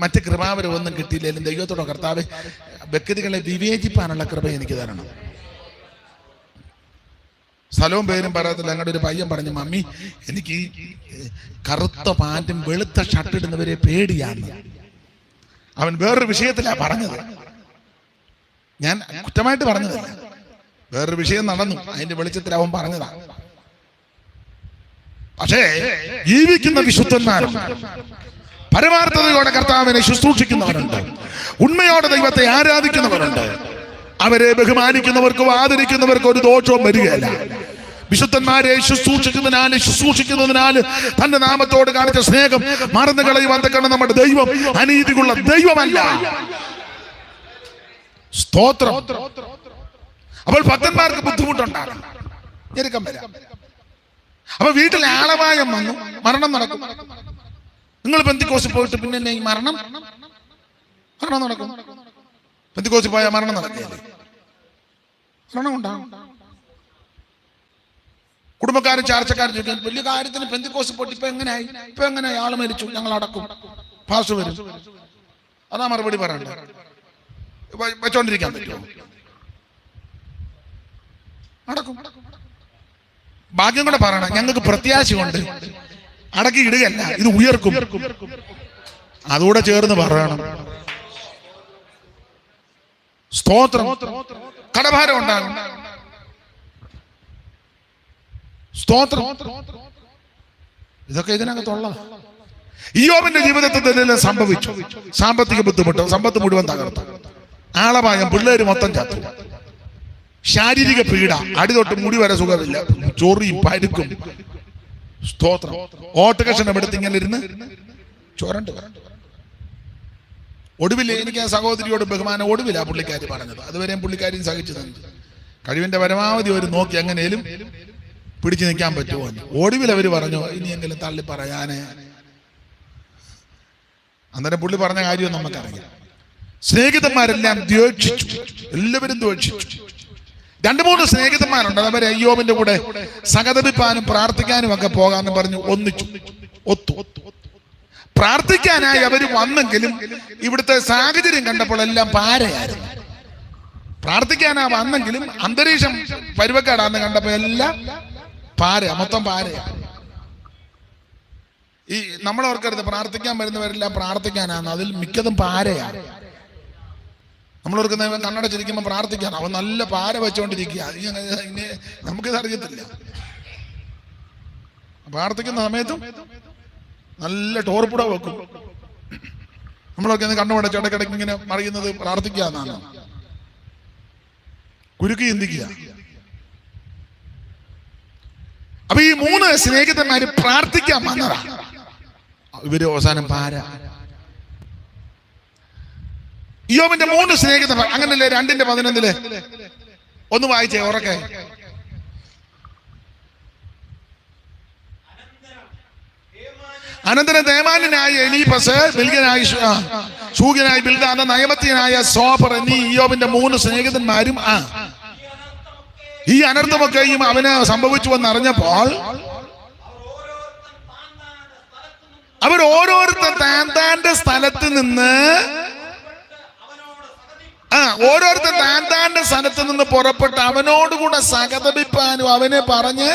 മറ്റ് കൃപാവരമൊന്നും കിട്ടിയില്ലെങ്കിലും ദൈവത്തോടെ കർത്താവ് വ്യക്തികളെ വിവേചിപ്പാനുള്ള കൃപ എനിക്ക് തരണം. സ്ഥലവും പേരും പറയത്തില്ല. ഞങ്ങളുടെ ഒരു പയ്യൻ പറഞ്ഞു, മമ്മി എനിക്ക് ഈ കറുത്ത പാന്റും വെളുത്ത ഷർട്ട് ഇടുന്നവരെ പേടിയാണ്. അവൻ വേറൊരു വിഷയത്തിലാ പറഞ്ഞത്. ഞാൻ കുറ്റമായിട്ട് പറഞ്ഞതല്ല, വേറൊരു വിഷയം നടന്നു, അതിന്റെ വെളിച്ചത്തിൽ അവൻ പറഞ്ഞതാ. പക്ഷേ ജീവിക്കുന്ന വിശുദ്ധന്മാരും പരമാർത്ഥതയോടെ കർത്താവിനെ ശുശ്രൂഷിക്കുന്നവരുണ്ട്, ഉണ്മയോടെ ദൈവത്തെ ആരാധിക്കുന്നവരുണ്ട്. അവരെ ബഹുമാനിക്കുന്നവർക്കും ആദരിക്കുന്നവർക്കും ഒരു ദോഷവും വരികയില്ല. വിശുദ്ധന്മാരെ ശുശ്രൂഷിക്കുന്നതിനാൽ തന്റെ നാമത്തോട് കാണിച്ച സ്നേഹം മറന്നു കളയുവാൻ നമ്മുടെ ദൈവം അനീതിയുള്ള ദൈവമല്ല. സ്തോത്രം. അപ്പോൾ ഭക്തന്മാർക്ക് ബുദ്ധിമുട്ടുണ്ടാകും, ഞെരുക്കം വരാം. അപ്പൊ വീട്ടിൽ ആളപായം വന്നു, മരണം നടക്കും. നിങ്ങൾ പെന്തിക്കോസിൽ പോയിട്ട് പിന്നെ ഈ മരണം നടക്കും. പെന്തിക്കോസിൽ പോയാൽ മരണം നടക്കില്ലേ? മരണം ഉണ്ടാകും. കുടുംബക്കാരും ചാർച്ചക്കാരും ചോദിക്കാൻ, വലിയ കാര്യത്തിന് പെന്തിക്കോസിൽ പോയിട്ട് ഇപ്പൊ എങ്ങനെയായി ആള് മരിച്ചു, ഞങ്ങൾ അടക്കും, പാസ് വരും. അതാ മറുപടി പറയണ്ടേ. വെച്ചോണ്ടിരിക്കാൻ പറ്റുമോ? അടക്കും. ഭാഗ്യം കൂടെ പറയണം, ഞങ്ങൾക്ക് പ്രത്യാശയുണ്ട്, അടക്കി ഇടുകയല്ല, ഇത് ഉയർക്കും. അതുകൂടെ ചേർന്ന് പറയണം. സ്തോത്രം. കടഭാരം ഉണ്ടാകും. സ്തോത്രം. ഇതൊക്കെ ഇതിനകത്തുള്ള ഇയ്യോബിന്റെ ജീവിതത്തിൽ തന്നെ സംഭവിച്ചു. സാമ്പത്തിക ബുദ്ധിമുട്ട്, സമ്പത്ത് മുഴുവൻ തകർത്തു, ആളപായം, പിള്ളേര് മൊത്തം ചത്തു, ശാരീരിക പീഡ, അടി തൊട്ട് മുടി വരെ സുഖമില്ല, ചൊറിയും പരുക്കും. സ്തോത്രം. ഓട്ടകഷണം എടുത്ത് ഇങ്ങനെ ഇരുന്ന് ചോരണ്ട്. ഒടുവിൽ എനിക്ക് ആ സഹോദരിയോട് ബഹുമാനം, ഒടുവിലാ പുള്ളിക്കാരി പറഞ്ഞത്. അതുവരെയും പുള്ളിക്കാരിയും സഹിച്ചു തന്നു. കഴിവിന്റെ പരമാവധി അവർ നോക്കി എങ്ങനെയും പിടിച്ചു നിൽക്കാൻ പറ്റുമോ. ഒടുവിൽ അവർ പറഞ്ഞു, ഇനിയെങ്കിലും തള്ളി പറയാന്. അന്നേരം പുള്ളി പറഞ്ഞ കാര്യം നമുക്കറിയാം. സ്നേഹിതന്മാരെല്ലാം ദ്വേഷിച്ചു, എല്ലാവരും ദ്വേഷിച്ചു. 2-3 സ്നേഹിതന്മാരുണ്ട്. അവരെ അയ്യോബിന്റെ കൂടെ സഹതപിപ്പാനും പ്രാർത്ഥിക്കാനും ഒക്കെ പോകാന്ന് പറഞ്ഞു ഒത്തു. പ്രാർത്ഥിക്കാനായി അവർ വന്നെങ്കിലും ഇവിടുത്തെ സാഹചര്യം കണ്ടപ്പോൾ എല്ലാം പാരയായിരുന്നു. പ്രാർത്ഥിക്കാനാ വന്നെങ്കിലും അന്തരീക്ഷം പരുവക്കാടാന്ന് കണ്ടപ്പോ എല്ലാം മൊത്തം പാരയാ. ഈ നമ്മളോർക്കരുത് പ്രാർത്ഥിക്കാൻ വരുന്നവരെല്ലാം പ്രാർത്ഥിക്കാനാണ്, അതിൽ മിക്കതും പാരയാണ്. നമ്മളോർക്കുന്ന കണ്ണടച്ചിരിക്കുമ്പോൾ പ്രാർത്ഥിക്കാൻ, അവൻ നല്ല പാര വെച്ചോണ്ടിരിക്കുക. നമുക്കിത് അറിയത്തില്ല. പ്രാർത്ഥിക്കുന്ന സമയത്തും നല്ല ടോർപ്പുട വെക്കും. നമ്മളൊക്കെ കണ്ണുപടച്ച് ഇടയ്ക്കിടയ്ക്ക് ഇങ്ങനെ മറിയുന്നത് പ്രാർത്ഥിക്കാന്നാണ്. കുരുക്കി ചിന്തിക്കുക. അപ്പൊ ഈ 3 സ്നേഹിതന്മാര് പ്രാർത്ഥിക്കാൻ വന്നതാ. ഇവര് അവസാനം പാര. ഇയ്യോബിന്റെ 3 സ്നേഹിതന്മാർ അങ്ങനല്ലേ? 2:11 ഒന്ന് വായിച്ചേ ഉറക്കെ. അനന്തരം തേമാനായ എലീഫസ്, ബിൽഗനായ ശൂഗനായ ബിൽദാദ്, നയമത്യനായ സോഫർ എന്നീ ഇയ്യോബിന്റെ 3 സ്നേഹിതന്മാരും ഈ അനർത്ഥമൊക്കെയും അവന് സംഭവിച്ചു എന്നറിഞ്ഞപ്പോൾ അവർ ഓരോരുത്തർ താന്താന്റെ സ്ഥലത്ത് നിന്ന് പുറപ്പെട്ട് അവനോടുകൂടെ സഹതപിപ്പാനും അവനെ പറഞ്ഞ്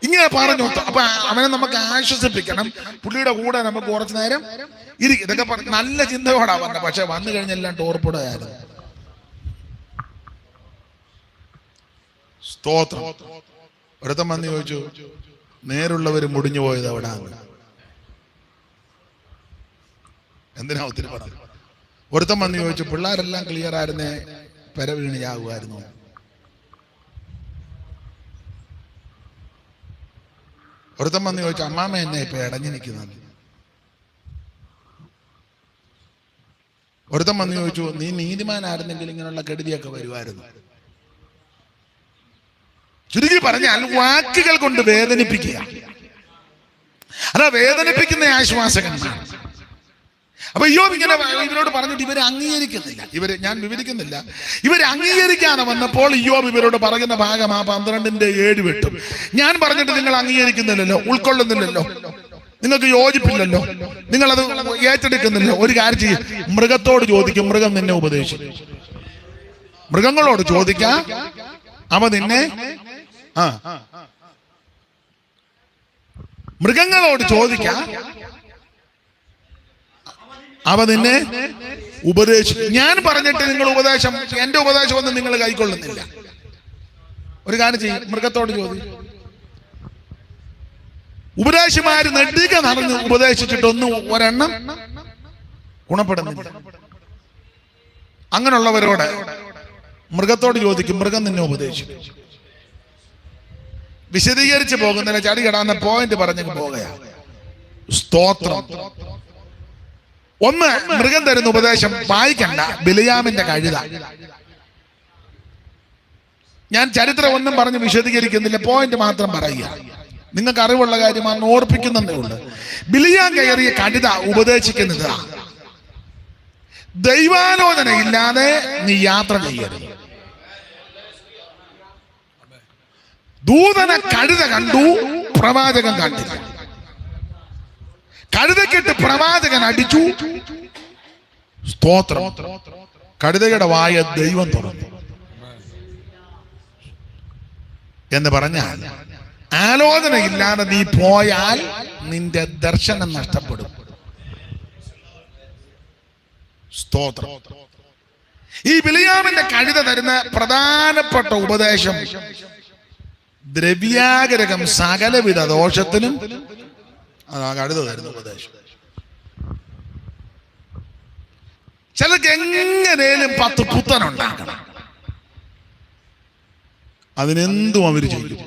ഇങ്ങനെ പറഞ്ഞു. അപ്പൊ അവനെ നമുക്ക് ആശ്വസിപ്പിക്കണം, പുള്ളിയുടെ കൂടെ നമുക്ക് കുറച്ചു നേരം ഇരിക്കും. ഇതൊക്കെ നല്ല ചിന്തയോടാ പറഞ്ഞത്. പക്ഷെ വന്നു കഴിഞ്ഞെല്ലാം ടോർപ്പിടുകയായിരുന്നു. സ്തോത്രം. ഒരുത്തൻ വന്ന് ചോദിച്ചു, നേരുള്ളവർ മുടിഞ്ഞു പോയത് എവിടാന്ന്? എന്തിനാ ഒത്തിരി പണം? ഒരുത്തൻ വന്ന് ചോദിച്ചു, പിള്ളേരെല്ലാം ക്ലിയർ ആയിരുന്നേ, പെര വീണിയാകുമായിരുന്നു. ഒരുത്തം വന്ന് ചോദിച്ചു, അമ്മാമ്മ എന്നെ ഇപ്പൊ ഇടഞ്ഞു നിൽക്കുന്നത്. ഒരുത്തം വന്ന് ചോദിച്ചു, നീ നീതിമാനായിരുന്നെങ്കിൽ ഇങ്ങനെയുള്ള കെടുതിയൊക്കെ വരുമായിരുന്നു. ചുരുക്കി പറഞ്ഞാൽ വാക്കുകൾ കൊണ്ട് വേദനിപ്പിക്കുക, അതാ വേദനിപ്പിക്കുന്ന ആശ്വാസകന്മാർ. അപ്പൊ ഇയ്യോബ് ഇങ്ങനെ ഇവരോട് പറഞ്ഞിട്ട് ഇവരെ അംഗീകരിക്കുന്നില്ല. ഞാൻ വിവരിക്കുന്നില്ല. ഇവരെ അംഗീകരിക്കാതെ വന്നപ്പോൾ ഇയ്യോബ് ഇവരോട് പറയുന്ന ഭാഗം ആ 12:7 ഞാൻ പറഞ്ഞിട്ട് നിങ്ങൾ അംഗീകരിക്കുന്നില്ലല്ലോ, ഉൾക്കൊള്ളുന്നില്ലല്ലോ, നിങ്ങൾക്ക് യോജിപ്പില്ലല്ലോ, നിങ്ങളത് ഏറ്റെടുക്കുന്നില്ല. ഒരു കാര്യം ചെയ്യും, മൃഗത്തോട് ചോദിക്കും, മൃഗം നിന്നെ ഉപദേശിക്കും. മൃഗങ്ങളോട് ചോദിക്കാം, അവ നിന്നെ മൃഗങ്ങളോട് ചോദിക്കാം, അവ നിന്നെ ഉപദേശിക്കും. ഞാൻ പറഞ്ഞിട്ട് നിങ്ങൾ എന്റെ ഉപദേശം ഒന്നും നിങ്ങൾ കൈക്കൊള്ളുന്നില്ല. ഒരു കാര്യം ചെയ്യും, മൃഗത്തോട് ചോദിക്കും. ഉപദേശിമാര് നെടുക നടന്ന് ഉപദേശിച്ചിട്ടൊന്നും ഒരെണ്ണം ഗുണപ്പെടുന്നില്ല. അങ്ങനെയുള്ളവരോട് മൃഗത്തോട് ചോദിക്കും, മൃഗം നിന്നെ ഉപദേശിക്കും. വിശദീകരിച്ച് പോകുന്നില്ല, ചടി കടാന്ന പോയിന്റ് പറഞ്ഞു പോകുകയാ. സ്തോത്രം. ഒന്ന്, മൃഗം തരുന്ന ഉപദേശം വായിക്കണ്ട, ബിലിയാമിന്റെ കഴുത. ഞാൻ ചരിത്രം ഒന്നും പറഞ്ഞ് വിശദീകരിക്കുന്നില്ല, പോയിന്റ് മാത്രം പറയുക. നിങ്ങൾക്ക് അറിവുള്ള കാര്യമാണ്, ഓർപ്പിക്കുന്നതേ ഉള്ളൂ. ബിലിയാം കയറിയ കഴുത ഉപദേശിക്കുന്നത്, ദൈവാലോചന ഇല്ലാതെ നീ യാത്ര ചെയ്യരുത്. ദൂതനെ കഴുത കണ്ടു, പ്രവാചകൻ കണ്ടില്ല. കഴുതക്കിട്ട് പ്രവാചകൻ അടിച്ചു. സ്തോത്രം. കഴുതയുടെ വായ ദൈവം തുറന്നു എന്ന് പറഞ്ഞാൽ, ആലോചനയില്ലാതെ നീ പോയാൽ നിന്റെ ദർശനം നഷ്ടപ്പെടും. സ്തോത്രം. ഈ ബിലിയാമിന്റെ കഴുത തരുന്ന പ്രധാനപ്പെട്ട ഉപദേശം, ദ്രവ്യാഗ്രഹം സകലവിധ ദോഷത്തിനും അതാ കഴുത തരുന്ന ഉപദേശം. ചിലർക്ക് എങ്ങനെയും 10 പുത്തനുണ്ടാക്കണം, അതിനെന്തും അവർ ചെയ്യും.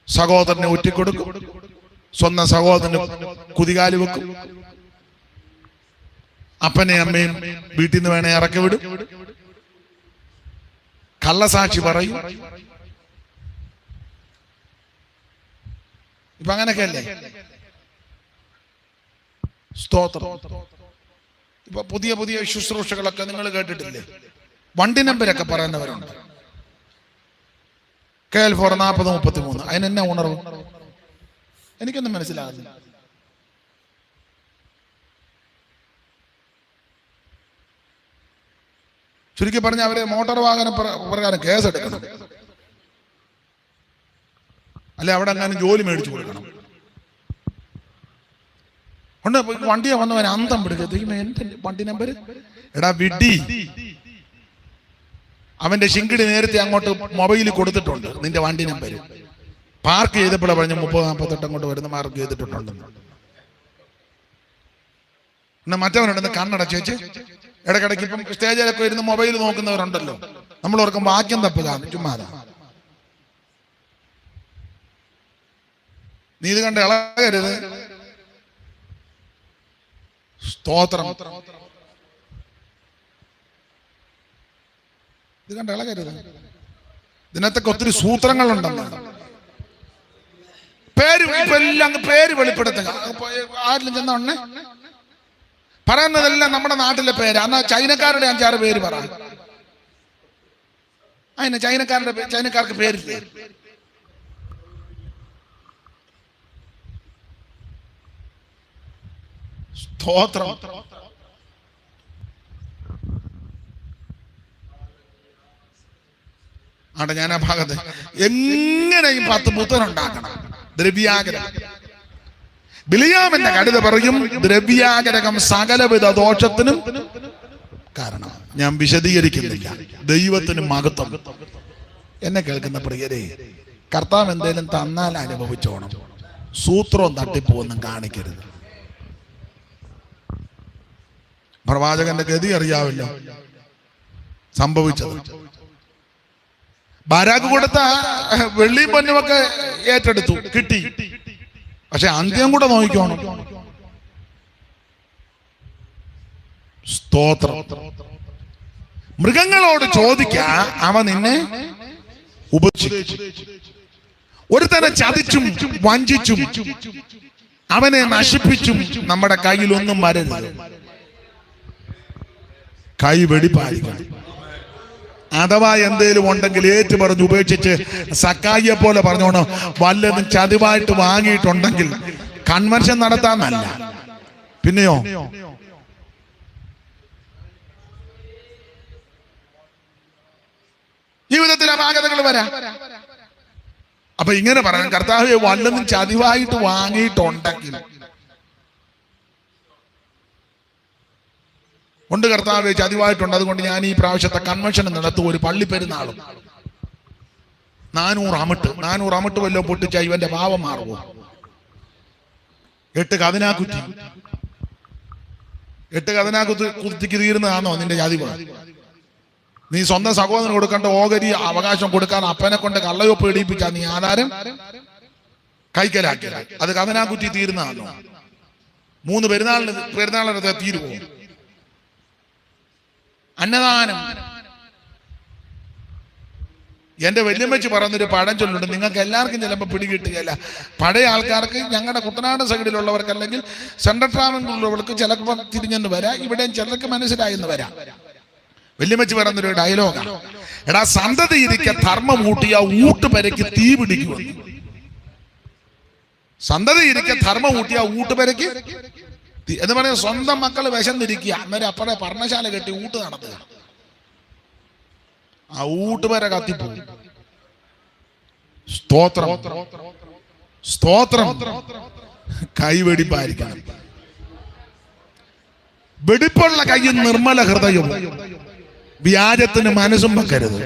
സഹോദരനെ ഒറ്റിക്കൊടുക്കും, സ്വന്തം സഹോദരന് കുതികാല് വെക്കും, അപ്പനെ അമ്മയും വീട്ടിൽ നിന്ന് വേണേ ഇറക്കി വിടും, കള്ളസാക്ഷി പറയും. ഇപ്പൊ അങ്ങനെയൊക്കെയല്ലേ? സ്തോത്രം. ഇപ്പൊ പുതിയ പുതിയ ശുശ്രൂഷകളൊക്കെ നിങ്ങൾ കേട്ടിട്ടില്ലേ? വണ്ടി നമ്പരൊക്കെ പറയുന്നവരുണ്ട്. KL 4033. അതിനെന്നെ ഉണർവ് എനിക്കൊന്നും മനസ്സിലാകുന്നില്ല. ചുരുക്കി പറഞ്ഞ അവരെ മോട്ടോർ വാഹന പ്രകാരം കേസെടുക്കണം, അല്ലെ അവിടെ അങ്ങനെ ജോലി മേടിച്ചു കൊടുക്കണം. ഉണ്ട് വണ്ടിയെ വന്നവൻ അന്തം പിടിക്കുക, എന്റെ വണ്ടി നമ്പർ എടാ വിഡി. അവന്റെ ശിങ്കിടി നേരത്തെ അങ്ങോട്ട് മൊബൈലിൽ കൊടുത്തിട്ടുണ്ട്, നിന്റെ വണ്ടി നമ്പർ. പാർക്ക് ചെയ്തപ്പോഴാണ് പറഞ്ഞ് 30-48 അങ്ങോട്ട് വരുന്ന മാർക്ക് ചെയ്തിട്ടുണ്ടെന്ന്. എന്നാ മറ്റവനുണ്ടെന്ന് കണ്ണടച്ച് വെച്ച് ഇടയ്ക്കിടയ്ക്ക് ഇപ്പം സ്റ്റേജിലൊക്കെ ഇരുന്ന് മൊബൈൽ നോക്കുന്നവരുണ്ടല്ലോ, നമ്മൾ ഓർക്കും വാക്യം തപ്പുക, ചുമ്മാതാ. നീ ഇത് കണ്ട് ഇളകരുത്. സ്തോത്രം. ഇത് കണ്ട് ഇളകരുത്. ഇതിനകത്തൊക്കെ ഒത്തിരി സൂത്രങ്ങളുണ്ടെന്ന്. പേര് ഇപ്പൊ എല്ലാം പേര് വെളിപ്പെടുത്തുക. ആരിലും ചെന്ന ഉടനെ പറയുന്നതെല്ലാം നമ്മുടെ നാട്ടിലെ പേര്. എന്നാ ചൈനക്കാരുടെ 5-6 പേര് പറ. അതിന് ചൈനക്കാർക്ക് പേരില്ലേ? സ്തോത്രം. ആട്ടെ, ഞാൻ ആ ഭാഗത്ത് എങ്ങനെയും 10 പുത്തനുണ്ടാക്കണം. ദ്രവ്യാഗ്രഹം. ബിലിയാമിന്റെ കഴുത പറയും, ദ്രവ്യാഗ്രഹം സകലവിധ ദോഷത്തിനും കാരണം. ഞാൻ വിശദീകരിക്കുന്നില്ല. ദൈവത്തിന് മഹത്വം. എന്നെ കേൾക്കുന്ന പ്രിയരെ, കർത്താവ് എന്തേലും തന്നാൽ അനുഭവിച്ചോണം. സൂത്രവും തട്ടിപ്പോന്നും കാണിക്കരുത്. പ്രവാചകന്റെ ഗതി അറിയാമല്ലോ. സംഭവിച്ചത്. ബാരാക്ക് കൊടുത്ത വെള്ളിയും പൊന്നുമൊക്കെ ഏറ്റെടുത്തു, കിട്ടി. പക്ഷെ അന്ത്യം കൂടെ നോക്കിക്കോണം. സ്തോത്രം. മൃഗങ്ങളോട് ചോദിക്കാ, അവ നിന്നെ ഉപേക്ഷിച്ചു. ഒരുത്തനെ ചതിച്ചും വഞ്ചിച്ചും അവനെ നശിപ്പിച്ചും നമ്മുടെ കയ്യിൽ ഒന്നും വരരുത്. കൈ വെടിപ്പായിരിക്കണം. അഥവാ എന്തേലും ഉണ്ടെങ്കിൽ ഏറ്റു പറഞ്ഞ് ഉപേക്ഷിച്ച് സക്കായിയെ പോലെ പറഞ്ഞോണോ, വല്ലതും ചതിവായിട്ട് വാങ്ങിയിട്ടുണ്ടെങ്കിൽ കൺവെൻഷൻ നടത്താന്നല്ല, പിന്നെയോ ജീവിതത്തിൽ അപാകതകൾ വരാം. അപ്പൊ ഇങ്ങനെ പറയാം, കർത്താവേ വല്ലതും ചതിവായിട്ട് വാങ്ങിയിട്ടുണ്ടെങ്കിൽ ഉണ്ട് കർത്താവേ, ചതിവായിട്ടുണ്ട്, അതുകൊണ്ട് ഞാൻ ഈ പ്രാവശ്യത്തെ കൺവെൻഷൻ നടത്തും, ഒരു പള്ളി പെരുന്നാളും 400 അമിട്ട് വല്ലോ പൊട്ടിച്ച ഇവന്റെ ഭാവം മാറുമോ? 8 കതിനാക്കുത്തിക്ക് തീരുന്നതാണോ നിന്റെ ചതിവ്? നീ സ്വന്തം സഹോദരന് കൊടുക്കേണ്ട ഓഹരി അവകാശം കൊടുക്കാൻ അപ്പനെ കൊണ്ട് കള്ളയൊപ്പ് ഇടിപ്പിച്ചാ നീ ആധാരം കൈക്കലാക്കി, അത് കതിനാക്കുറ്റി തീരുന്നതാണോ? 3 പെരുന്നാളിന് തീരുമോ? അന്നദാനം. എന്റെ വല്യമ്മച്ചി പറഞ്ഞൊരു പഴം ചൊല്ലുണ്ട്, നിങ്ങൾക്ക് എല്ലാവർക്കും ചിലപ്പോൾ പിടികിട്ടുകയല്ല. പഴയ ആൾക്കാർക്ക്, ഞങ്ങളുടെ കുട്ടനാട് സൈഡിലുള്ളവർക്ക് അല്ലെങ്കിൽ സെൻട്രൽ ട്രാവൻകൂറിലുള്ളവർക്ക് ചിലപ്പോൾ തിരിഞ്ഞെന്ന് വരാം, ഇവിടെയും ചിലർക്ക് മനസ്സിലായെന്ന് വരാം. വല്യമ്മച്ചി പറഞ്ഞൊരു ഡയലോഗാണ്, എടാ സന്തതി ഇരിക്കെ ധർമ്മം ഊട്ടിയ ഊട്ടുപരയ്ക്ക് തീ പിടിക്കുമെന്ന്. സന്തതി ഇരിക്കെ ധർമ്മം ഊട്ടിയ ഊട്ടുപരയ്ക്ക് എന്ന് പറയുന്നത് സ്വന്തം മക്കള് വിശന്നിരിക്കുക, അന്നേരം അപ്പറെ പർണശാല കെട്ടി ഊട്ട് നടത്തുക, ആ ഊട്ടുപര കത്തിപ്പോകും. സ്തോത്രം, സ്തോത്രം. കൈവെടിപ്പായിരിക്കണം. വെടിപ്പുള്ള കൈയും നിർമ്മല ഹൃദയവും, വ്യാജത്തിന് മനസ്സും വെക്കരുത്.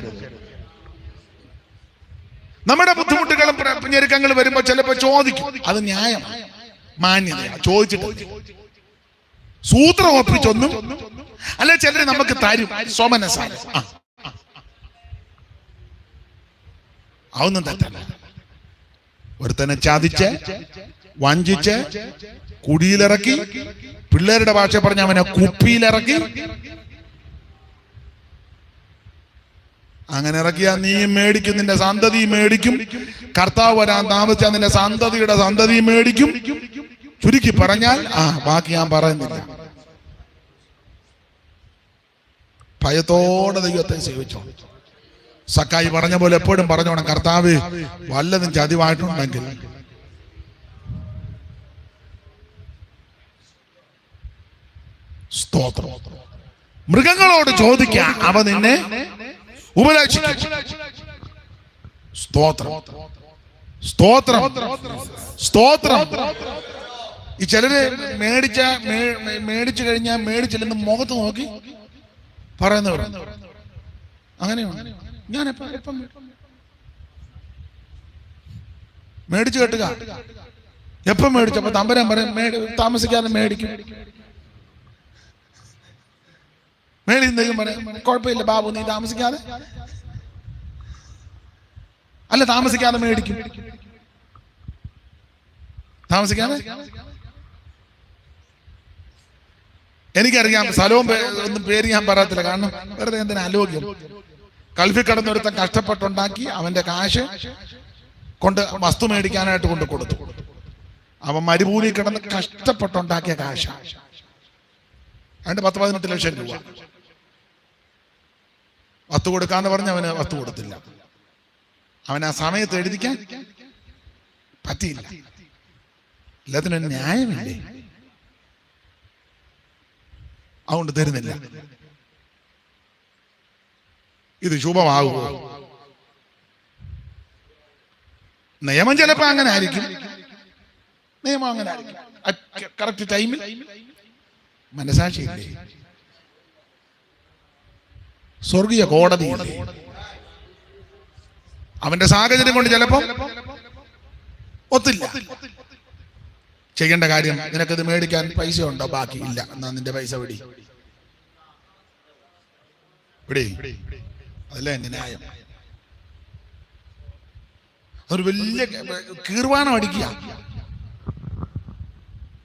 നമ്മുടെ ബുദ്ധിമുട്ടുകളും ഞെരുക്കങ്ങൾ വരുമ്പോ ചിലപ്പോ ചോദിക്കും, അത് ന്യായം, മാന്യതയാണ്. ചോദിച്ചിട്ട് സൂത്രം ഒപ്പിച്ചൊന്നും അല്ലെ ചിലര് നമുക്ക് തരും സോമനസാണ്, അതൊന്നും തെറ്റല്ല. ഒരുത്തനെ ചതിച്ച് വഞ്ചിച്ച് കുടിയിലിറക്കി, പിള്ളേരുടെ ഭാഷ പറഞ്ഞ അവനെ കുപ്പിയിലിറക്കി, അങ്ങനെ ഇറക്കിയാ നീയും മേടിക്കും, നിന്റെ സന്തതി മേടിക്കും. കർത്താവ് വരാൻ താമസിച്ചാൽ നിന്റെ സന്തതിയുടെ സന്തതി മേടിക്കും. ചുരുക്കി പറഞ്ഞാൽ ബാക്കി ഞാൻ പറയുന്നില്ല. ഭയത്തോടെ ദൈവത്തെ സേവിച്ചോ. സക്കായി പറഞ്ഞ പോലെ എപ്പോഴും പറഞ്ഞോണം, കർത്താവ് വല്ലതും ചതിവായിട്ടുണ്ടെങ്കിൽ സ്തോത്രം. മൃഗങ്ങളോട് ചോദിക്കാൻ, അവ നിന്നെ ഉപദേശിക്കും. സ്തോത്രം, സ്തോത്രം, സ്തോത്രം. ഈ ചിലര് മേടിച്ചു കഴിഞ്ഞാൽ മേടിച്ചില്ലെന്ന് മുഖത്ത് നോക്കി പറയുന്നവർ അങ്ങനെയാണ്. ഞാൻ എപ്പം മേടിച്ചു കേട്ടുക, എപ്പം മേടിച്ചപ്പോ തമ്പരാൻ പറയും താമസിക്കാതെ മേടിക്കും. മേടി എന്തെങ്കിലും പറയാം, കുഴപ്പമില്ല ബാബു നീ താമസിക്കാതെ അല്ല, താമസിക്കാതെ മേടിക്കും. താമസിക്കാതെ എനിക്കറിയാം, സ്ഥലവും ഒന്നും പേര് ഞാൻ പറയത്തില്ല, കാരണം വെറുതെ എന്തിനാ ആലോക്യം. ഗൾഫിൽ കിടന്നൊരുത്തൻ കഷ്ടപ്പെട്ടുണ്ടാക്കി അവന്റെ കാശ് കൊണ്ട് വസ്തു മേടിക്കാനായിട്ട് കൊണ്ട് കൊടുത്തു. അവൻ മരുഭൂമി കിടന്ന് കഷ്ടപ്പെട്ടുണ്ടാക്കിയ കാശ്, അതിന്റെ 10-18 ലക്ഷം രൂപ. വസ്തു കൊടുക്കാന്ന് പറഞ്ഞ് അവന് വസ്തു കൊടുത്തില്ല. അവൻ ആ സമയത്ത് എഴുതിക്കാൻ പറ്റിയില്ല. എല്ലാത്തിനും ന്യായമില്ലേ? അതുകൊണ്ട് തരുന്നില്ല. ഇത് ശുഭമാകുമോ? നിയമം ചിലപ്പോ അങ്ങനെ ആയിരിക്കും, നിയമം അങ്ങനെ ആയിരിക്കും. കറക്റ്റ് ടൈമിൽ മനസാക്ഷിയില്ലേ? സ്വർഗീയ കോടതിയില്ലേ? അവന്റെ സാഹചര്യം കൊണ്ട് ചിലപ്പോ ഒത്തില്ല. ചെയ്യേണ്ട കാര്യം, നിനക്കത് മേടിക്കാൻ പൈസ ഉണ്ടോ? ബാക്കി ഇല്ല, എന്നാ നിന്റെ പൈസ ഇവിടെ അതല്ലേ എന്റെ ന്യായം. അതൊരു വലിയ കീർവാണം അടിക്കുക.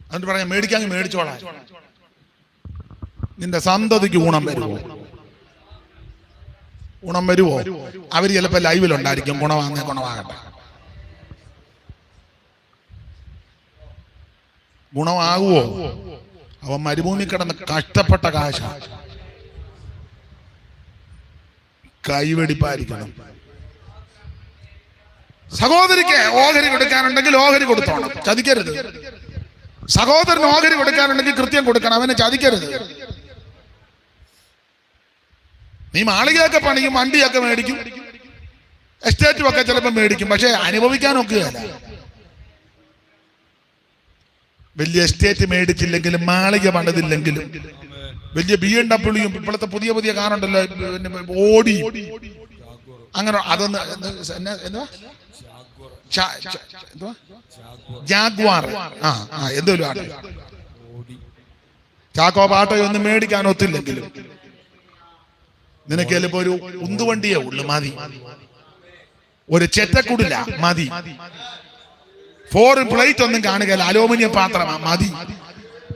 എന്നിട്ട് പറയാം മേടിക്കാമെങ്കിൽ മേടിച്ചോളാം, നിന്റെ സന്തതിക്ക് ഗുണം വരുമോ? ഗുണം വരുമോ? അവര് ചിലപ്പോ ലൈവിലുണ്ടായിരിക്കും, ഗുണമാകട്ടെ. ഗുണമാകുവോ? അവൻ മരുഭൂമി കിടന്ന് കഷ്ടപ്പെട്ട കാശ, കൈവെടിപ്പായിരിക്കണം. സഹോദരിക്ക് ഓഹരി കൊടുക്കാനുണ്ടെങ്കിൽ ഓഹരി കൊടുത്തോണം, ചതിക്കരുത്. സഹോദരന് ഓഹരി കൊടുക്കാനുണ്ടെങ്കിൽ കൃത്യം കൊടുക്കണം, അവനെ ചതിക്കരുത്. നീ മാളികയൊക്കെ പണിയും, വണ്ടിയൊക്കെ മേടിക്കും, എസ്റ്റേറ്റും ഒക്കെ ചിലപ്പോൾ മേടിക്കും, പക്ഷെ അനുഭവിക്കാനൊക്കെയല്ല. വലിയ എസ്റ്റേറ്റ് മേടിച്ചില്ലെങ്കിലും മാളിക പണിതില്ലെങ്കിലും വലിയ BMW ഇപ്പോഴത്തെ പുതിയ പുതിയ കാറുണ്ടല്ലോ, ഓടി അങ്ങനെ അതൊന്ന് എന്തുവാ ജാഗ്വാർ എന്തെങ്കിലും ആണ്. ചാക്കോ പാട്ടയോ ഒന്നും മേടിക്കാൻ ഒത്തില്ലെങ്കിലും നിനക്ക് ചിലപ്പോ ഒരു ഉന്തുവണ്ടിയേ ഉള്ളു മതി, ഒരു ചെറ്റക്കുടില്ല മതി, 4 പ്ലേറ്റ് ഒന്നും കാണുകയില്ല, അലൂമിനിയം പാത്രമാ മതി.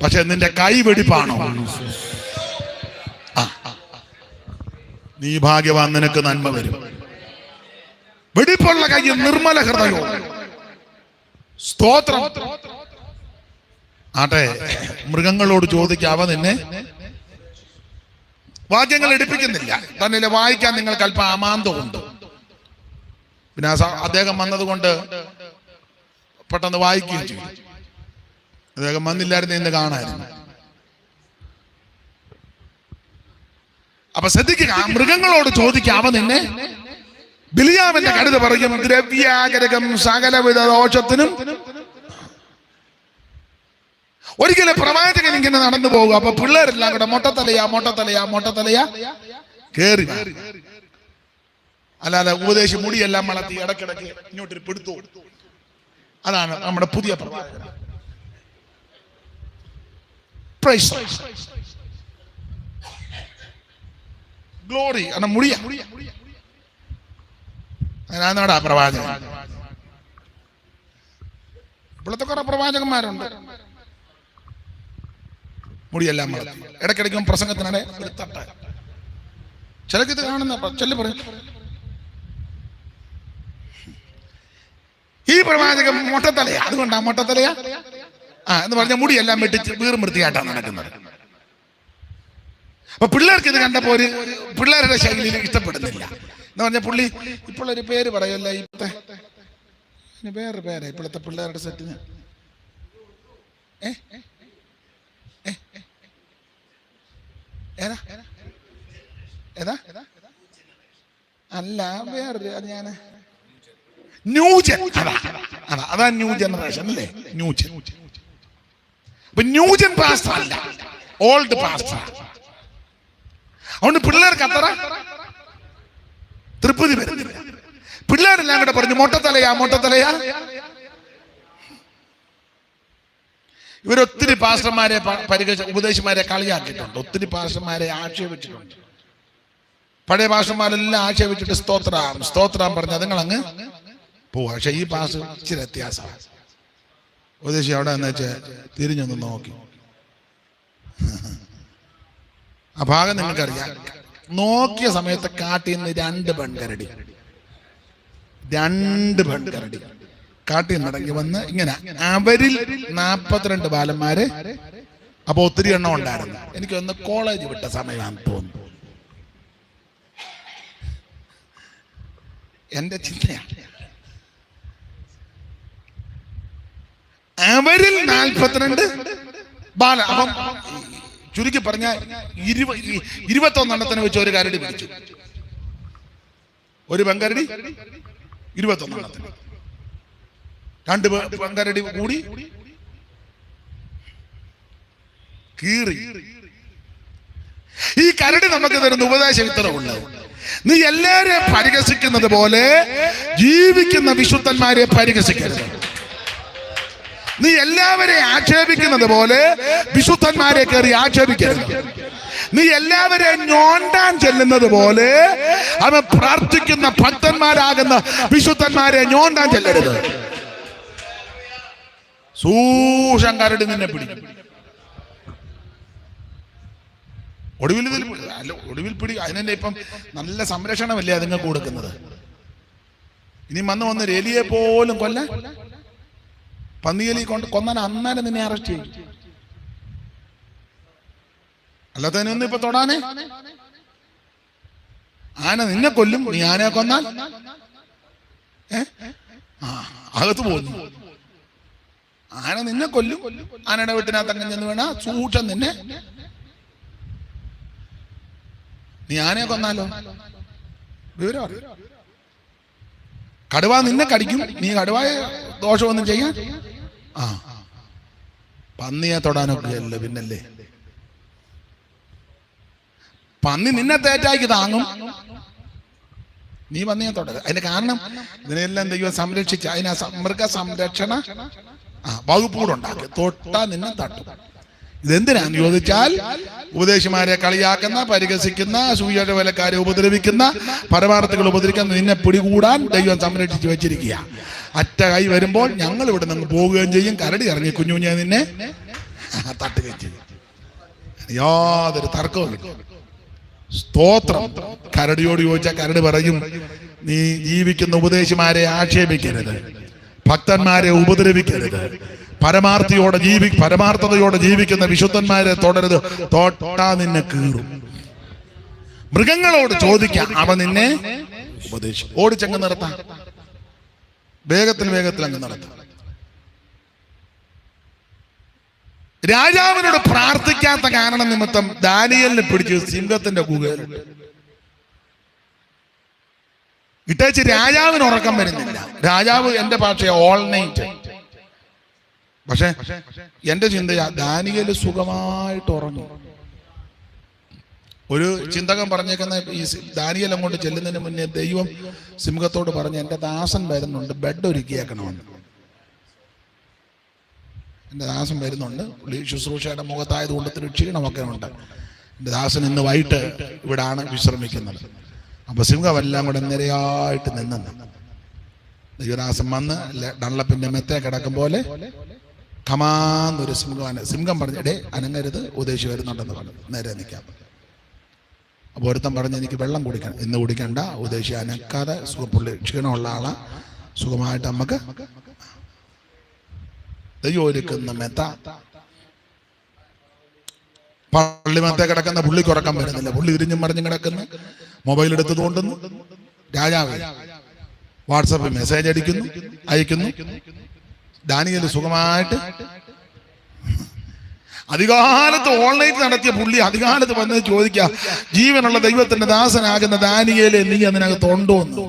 പക്ഷെ നിന്റെ കൈ വെടിപ്പാണോ? നീ ഭാഗ്യവാൻ, നിനക്ക് നന്മ വരും. വെടിപ്പുള്ള കൈ, നിർമ്മല ഹൃദയവും. സ്തോത്രം. ആട്ടെ, മൃഗങ്ങളോട് ചോദിക്കാവ നിന്നെ വാദ്യങ്ങൾ എടുപ്പിക്കുന്നില്ല, തന്നെ വായിക്കാൻ നിങ്ങൾക്ക് അല്പം അമാന്തമുണ്ട്. പിന്നെ അദ്ദേഹം വന്നതുകൊണ്ട് പെട്ടെന്ന് വായിക്കുകയും ചെയ്യും. അദ്ദേഹം വന്നില്ലായിരുന്നു എന്ന് കാണായിരുന്നു. അപ്പൊ ശ്രദ്ധിക്കുക, മൃഗങ്ങളോട് ചോദിക്കാവ നിന്നെ. ബിലിയാമിന്റെ കടുത പറയും, ദ്രവ്യാഗ്രഹം സകലവിധ ദോഷത്തിനും. ഒരിക്കലും പ്രവാചകൻ ഇങ്ങനെ നടന്നു പോകുക. അപ്പൊ പിള്ളേരെല്ലാം കൂടെ മൊട്ടത്തലയാ കേറി. അല്ലാതെ ഉപദേശി മുടിയെല്ലാം വളർത്തി ഇടക്കിടക്ക് ഇങ്ങോട്ടൊരു പിടുത്തു. അതാണ് നമ്മുടെ പുതിയ പ്രവാചകൻ. ഗ്ലോറി മുടിയ അതിനാ പ്രവാചകൻ. ഇപ്പോഴത്തെ കുറെ പ്രവാചകന്മാരുണ്ട്, മുടിയെല്ലാം വളർത്തി ഇടയ്ക്കിടയ്ക്കും പ്രസംഗത്തിനിടെ ഒരു തട്ട. ചിലക്ക് ഇത് കാണുന്ന ചൊല്ലി പറയും, ഈ പ്രവാചകൻ മൊട്ടത്തലയാ, അതുകൊണ്ടാ മൊട്ടത്തലയാ എന്ന് പറഞ്ഞ മുടിയെല്ലാം വെട്ടിച്ച് വീറും വൃത്തിയായിട്ടാണ് നടക്കുന്നത്. അപ്പൊ പിള്ളേർക്ക് ഇത് കണ്ടപ്പോ ഒരു പിള്ളേരുടെ ശൈലിയിൽ ഇഷ്ടപ്പെടുന്നില്ല എന്ന് പറഞ്ഞ പുള്ളി ഇപ്പോഴൊരു പേര് പറയല്ല, ഇപ്പോഴത്തെ വേറൊരു പേരാ ഇപ്പോഴത്തെ പിള്ളേരുടെ സെറ്റിന്. ഏതാ അല്ല വേറൊരു ഞാൻ ന്യൂജൻ, അതാ ന്യൂ ജനറേഷൻ അല്ലേ, ന്യൂജൻ. അപ്പൊ ന്യൂജൻ പാസ്റ്റർ അല്ല, ഓൾഡ് പാസ്റ്റർ. അതുകൊണ്ട് പിള്ളേർക്ക് അത്ര തൃപ്തി വരുന്നില്ല. പിള്ളേരെല്ലാം കൂടെ പറഞ്ഞു മൊട്ടത്തലയാ. ഇവരൊത്തിരി പാസ്റ്റർമാരെ ഉപദേശിമാരെ കളിയാക്കിയിട്ടുണ്ട്, ഒത്തിരി പാസ്റ്റർമാരെ ആക്ഷേപിച്ചിട്ടുണ്ട്. പഴയ പാസ്റ്റർമാരെല്ലാം ആക്ഷേപിച്ചിട്ട് സ്തോത്രം പറഞ്ഞ അതുങ്ങൾ അങ്ങ് പോവാ. പക്ഷെ ഈ പാസ്റ്റർ ഇച്ചിരി വ്യത്യാസമാണ്. ഉപദേശി അവിടെ എന്ന് വെച്ചാൽ തിരിഞ്ഞൊന്ന് നോക്കി. ആ ഭാഗം നിങ്ങൾക്കറിയാം. നോക്കിയ സമയത്ത് കാട്ടിൽ നിന്ന് 2 പെൺകരടി കാട്ടിൽ നടങ്ങി വന്ന് ഇങ്ങനെ. അവരിൽ 42 ബാലന്മാര്. അപ്പൊ ഒത്തിരി എണ്ണം ഉണ്ടായിരുന്നു. എനിക്കൊന്ന് കോളേജ് വിട്ട സമയമാണെന്ന് തോന്നുന്നു. എന്റെ ചിന്തയാണ്. അവരിൽ 42 ബാല. അപ്പം ചുരുക്കി പറഞ്ഞ 21 എണ്ണത്തിനെ വെച്ച് ഒരു കരടി പിടിച്ചു. ഒരു പെൺകരടി 21 എണ്ണത്തിന്. 2 പെൺകരടി കൂടി കീറി. ഈ കരടി നമുക്ക് തരുന്ന ഉപദേശം ഇത്രയുള്ളൂ: നീ എല്ലാരെയും പരിഹസിക്കുന്നത് പോലെ ജീവിക്കുന്ന വിശുദ്ധന്മാരെ പരിഹസിക്കരുത്. നീ എല്ലാവരെയും ആക്ഷേപിക്കുന്നത് പോലെ വിശുദ്ധന്മാരെ കയറി ആക്ഷേപിക്കരുത്. നീ എല്ലാവരെയും ഞോണ്ടാൻ ചെല്ലുന്നത് പോലെ അവൻ പ്രാർത്ഥിക്കുന്ന ഭക്തന്മാരാകുന്ന വിശുദ്ധന്മാരെ ഞോണ്ടാൻ ചെല്ലരുത്. സൂക്ഷം കരടി നിന്നെ പിടിക്കും. ഒടുവിൽ പിടി. അതിനെ ഇപ്പം നല്ല സംരക്ഷണമല്ലേ അതുങ്ങൾക്ക് കൊടുക്കുന്നത്. ഇനി വന്ന് എലിയെ പോലും കൊല്ലാൻ, പന്നിയെലി കൊണ്ട് കൊന്നാൽ അന്നേരം നിന്നെ അറസ്റ്റ് ചെയ്യും. അല്ലാത്തതിനൊന്നും ഇപ്പൊ തൊടാനേ. ആന നിന്നെ കൊല്ലും, നീ ആനയെ കൊന്നാൽ അകത്ത് പോകുന്നു. ആന നിന്നെ കൊല്ലും, ആനയുടെ വീട്ടിനകത്ത് അങ്ങനെ ചെന്ന് വീണ സൂക്ഷം നിന്നെ. നീ ആനയെ കൊന്നാലോ വിവരം അറിയാം. കടുവ നിന്നെ കടിക്കും, നീ കടുവായ ദോഷമൊന്നും ചെയ്യാൻ. പന്നിയെ തൊടാനൊക്കെ അല്ലേ പിന്നല്ലേ. പന്നി നിന്നെ തേറ്റാക്കി താങ്ങും, നീ പന്നിയെ തൊടരുത്. അതിന്റെ കാരണം ഇതിനെല്ലാം ദൈവം സംരക്ഷിച്ച അതിനെ മൃഗ സംരക്ഷണ വകുപ്പ് കൂടെ ഉണ്ടാക്കി. തൊട്ടാ നിന്നെ തട്ടും. ഇതെന്തിനാന്ന് ചോദിച്ചാൽ ഉപദേശിമാരെ കളിയാക്കുന്ന, പരിഹസിക്കുന്ന, സൂചന വിലക്കാരെ ഉപദ്രവിക്കുന്ന, പരമാർത്ഥികൾ ഉപദ്രവിക്കുന്ന നിന്നെ പിടികൂടാൻ ദൈവം സംരക്ഷിച്ച് വെച്ചിരിക്കുക. അറ്റ കൈ വരുമ്പോൾ ഞങ്ങൾ ഇവിടെ നിന്ന് പോവുകയും ചെയ്യും. കരടി ഇറങ്ങി കുഞ്ഞുഞ്ഞെ നിന്നെ തട്ടുകയും ചെയ്യും. യാതൊരു തർക്കവും. സ്തോത്രം. കരടിയോട് ചോദിച്ചാൽ കരടി പറയും, നീ ജീവിക്കുന്ന ഉപദേശിമാരെ ആക്ഷേപിക്കരുത്, ഭക്തന്മാരെ ഉപദ്രവിക്കരുത്, പരമാർത്ഥതയോടെ ജീവിക്കുന്ന വിശുദ്ധന്മാരെ തൊടരുത്, തൊട്ടാ നിന്നെ കീറും. മൃഗങ്ങളോട് ചോദിക്കാം, അവ നിന്നെ ഉപദേശിക്കും. ഓടിച്ചങ്ങ് നിർത്താം, വേഗത്തിൽ അങ്ങ് നടത്താം. രാജാവിനോട് പ്രാർത്ഥിക്കാത്ത കാരണം നിമിത്തം ദാനിയേലിനെ പിടിച്ച് സിംഹത്തിന്റെ ഗുഹയിലിട്ട് ഇട്ടേച്ച് രാജാവിന് ഉറക്കം വരുന്നില്ല. രാജാവ് എന്റെ ഭാഷയെ ഓൾ നൈറ്റ്. പക്ഷെ എന്റെ ചിന്തയാ ദാനിയേല് സുഖമായിട്ട് ഉറങ്ങും. ഒരു ചിന്തകൻ പറഞ്ഞേക്കുന്ന ഈ ദാനിയേൽ അങ്ങോട്ട് ചെല്ലുന്നതിന് മുന്നേ ദൈവം സിംഹത്തോട് പറഞ്ഞ്, എന്റെ ദാസൻ വരുന്നുണ്ട്, ബെഡ് ഒരുക്കിയേക്കണമെന്ന്. എൻ്റെ ദാസൻ വരുന്നുണ്ട്, ശുശ്രൂഷയുടെ മുഖത്തായതുകൊണ്ട് ഇത്തിരി ക്ഷീണമൊക്കെ ഉണ്ട്. എൻ്റെ ദാസൻ ഇന്ന് വൈകിട്ട് ഇവിടാണ് വിശ്രമിക്കുന്നത്. അപ്പൊ സിംഹമെല്ലാം കൂടെ നിരയായിട്ട് നിന്നു. ദൈവദാസൻ വന്ന് ഡള്ളപ്പിന്റെ മെത്തേ കിടക്കും പോലെ കമാന്നൊരു സിംഹം പറഞ്ഞു, എടേ അനങ്ങരുത്, ഉദ്ദേശി വരുന്നുണ്ടെന്ന് പറഞ്ഞു. നേരെ നിൽക്കാം. അപ്പൊ ഒരുത്തൻ പറഞ്ഞു, എനിക്ക് വെള്ളം കുടിക്കണം. ഇന്ന് കുടിക്കണ്ട, ഉദ്ദേശി അനക്കാതെ പുള്ളി ക്ഷീണമുള്ള ആളാ, സുഖമായിട്ട് നമുക്ക് ദൈവൊരുക്കുന്ന മെത്ത. പള്ളി മെത്ത കിടക്കുന്ന പുള്ളിക്ക് ഉറക്കം വരുന്നില്ല. പുള്ളി തിരിഞ്ഞും മറിഞ്ഞും കിടക്കുന്നു, മൊബൈൽ എടുത്ത് തോണ്ടുന്നു. രാജാവ് വാട്സാപ്പിൽ മെസ്സേജ് അയക്കുന്നു. ദാനിയേൽ സുഖമായിട്ട് അധികാലത്ത് ഓൺലൈൻ നടത്തിയ പുള്ളി അധികാലത്ത് വന്നത് ചോദിക്കുക, ജീവനുള്ള ദൈവത്തിന്റെ ദാസനാകുന്ന ദാനിയേലെ നീ അതിനകത്ത് ഉണ്ടോന്ന്.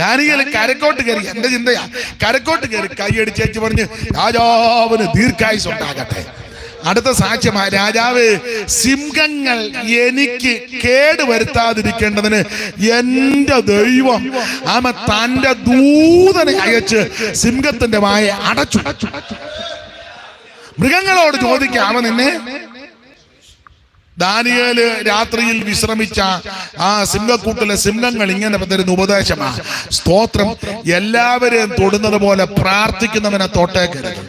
ദാനിയേൽ കരക്കോട്ട് കയറി. എന്റെ ചിന്തയാ, കരക്കോട്ട് കയറി കൈയടിച്ചേച്ച് പറഞ്ഞ്, രാജാവിന് ദീർഘായുസ് ഉണ്ടാകട്ടെ. അടുത്ത സാക്ഷ്യമായ, രാജാവ് സിംഹങ്ങൾ എനിക്ക് കേടുവരുത്താതിരിക്കേണ്ടതിന് എന്റെ ദൈവം തന്റെ ദൂതനെ അയച്ച് സിംഹത്തിന്റെ വായ അടച്ചു. മൃഗങ്ങളോട് ചോദിക്കാം, അവൻ നിന്നെ. ദാനിയേല് രാത്രിയിൽ വിശ്രമിച്ച ആ സിംഹക്കൂട്ടിലെ സിംഹങ്ങൾ ഇങ്ങനെ തരുന്ന ഉപദേശമാണ്. സ്തോത്രം. എല്ലാവരെയും തൊടുന്നത് പോലെ പ്രാർത്ഥിക്കുന്നവനെ തൊട്ടേക്കരുത്.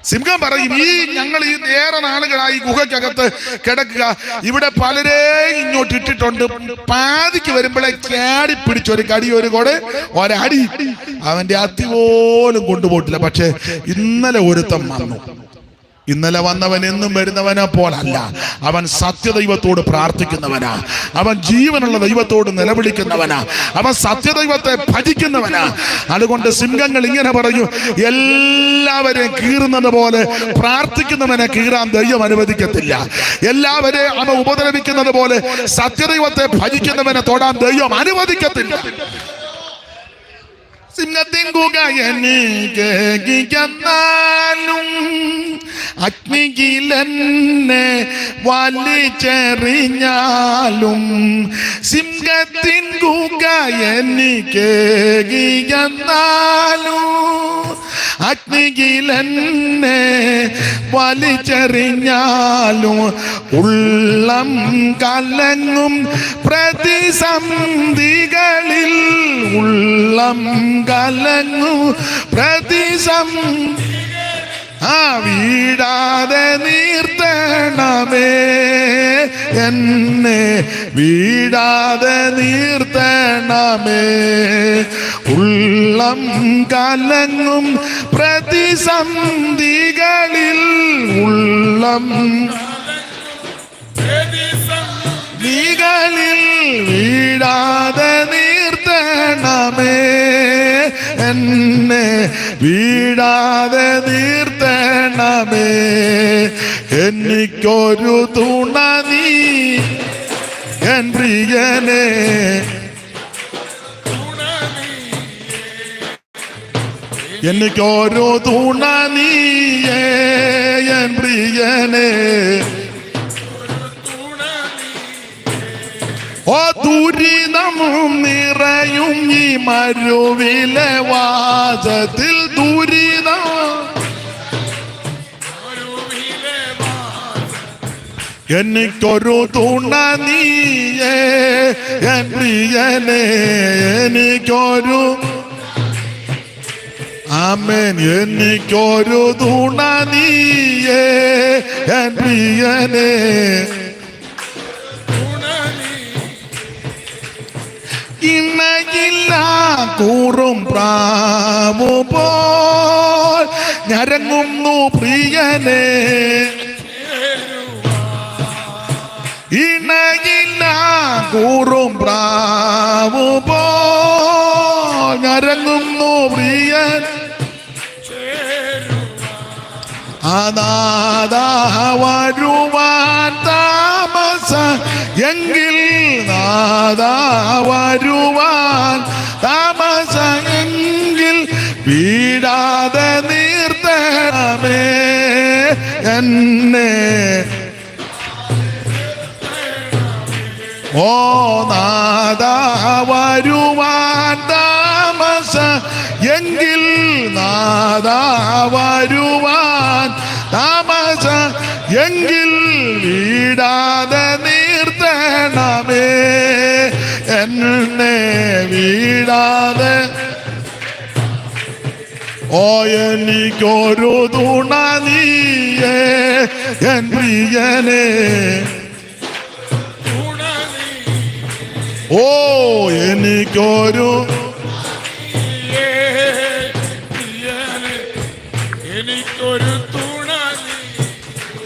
സിംഹം പറയും, ഞങ്ങൾ ഏറെ നാളുകളായി ഗുഹയ്ക്കകത്ത് കിടക്കുക, ഇവിടെ പലരെയും ഇങ്ങോട്ട് ഇട്ടിട്ടുണ്ട്, പാതിക്ക് വരുമ്പോഴേ ചാടി പിടിച്ചൊരു കടി, ഒരു കൊട്, ഒരടി, അവന്റെ അത്തി പോലും കൊണ്ടുപോയിട്ടില്ല. പക്ഷെ ഇന്നലെ ഒരുത്തം വന്നു. ഇന്നലെ വന്നവൻ എന്നും വരുന്നവനെ പോലല്ല. അവൻ സത്യദൈവത്തോട് പ്രാർത്ഥിക്കുന്നവനാ, അവൻ ജീവനുള്ള ദൈവത്തോട് നിലവിളിക്കുന്നവനാ, അവൻ സത്യദൈവത്തെ ഭജിക്കുന്നവനാ. അതുകൊണ്ട് സിംഹങ്ങൾ ഇങ്ങനെ പറഞ്ഞു, എല്ലാവരെയും കീറുന്നത് പോലെ പ്രാർത്ഥിക്കുന്നവനെ കീറാൻ ദൈവം അനുവദിക്കത്തില്ല. എല്ലാവരെയും അവൻ ഉപദ്രവിക്കുന്നത് പോലെ സത്യദൈവത്തെ ഭജിക്കുന്നവനെ തൊടാൻ ദൈവം അനുവദിക്കത്തില്ല. സിംഹത്തിൻ ഗുഹ എനിക്കെന്നാലും അഗ്നിയിലെന്നെ വലിച്ചെറിഞ്ഞാലും, സിംഹത്തിൻ ഗുഹ എനിക്കെന്നാലും അഗ്നിയിലെന്നെ വലിച്ചെറിഞ്ഞാലും ഉള്ളം കലങ്ങും പ്രതിസന്ധികളിൽ ഉള്ളം കലങ്ങും വീഴാതെ നീർത്തണമേ എന്നെ വീഴാതെ നീർത്തണമേ ഉള്ളം കലങ്ങും പ്രതിസന്ധികളിൽ ഉള്ളം നീകളിൽ വീഴാതെ നീർത്തണമേ എന്നെ വീഴാതെ നീർത്തണമേ എനിക്കൊരു തുണ നീ എൻ പ്രിയനെ എനിക്കൊരു തുണ നീയേ എൻ പ്രിയനെ ഓ ദുരിതമും നിറയും ഈ മരുവിലെ വാസത്തിൽ ദുരിതം എനിക്കൊരു തുണ നീയേ എൻ പ്രിയനെ എനിക്കൊരു ആമേൻ എനിക്കൊരു തുണ നീയേ എൻ പ്രിയനെ ഇണയില്ല കൂറും പ്രാവു പോൽ ഞരങ്ങുന്നു പ്രിയനെ ഇണയില്ല കൂറും പ്രാവു പോൽ ഞരങ്ങുന്നു പ്രിയൻ അനാഥാ വരുവാൻ താമസ എങ്കിൽ നാദാ വരുവാൻ താമസ എങ്കിൽ വീഴാതെ നീർത്തണമേ എന്നെ ഓ നാദാ വരുവാൻ താമസ എങ്കിൽ നാദാ വരുവാൻ താമസ എങ്കിൽ വീഴാതെ നീർത്തണമേ എന്നെ വീഴാതെ ഓ എനിക്കൊരു തുണ നീയേ എൻ പ്രിയനെ ഓ എനിക്കൊരു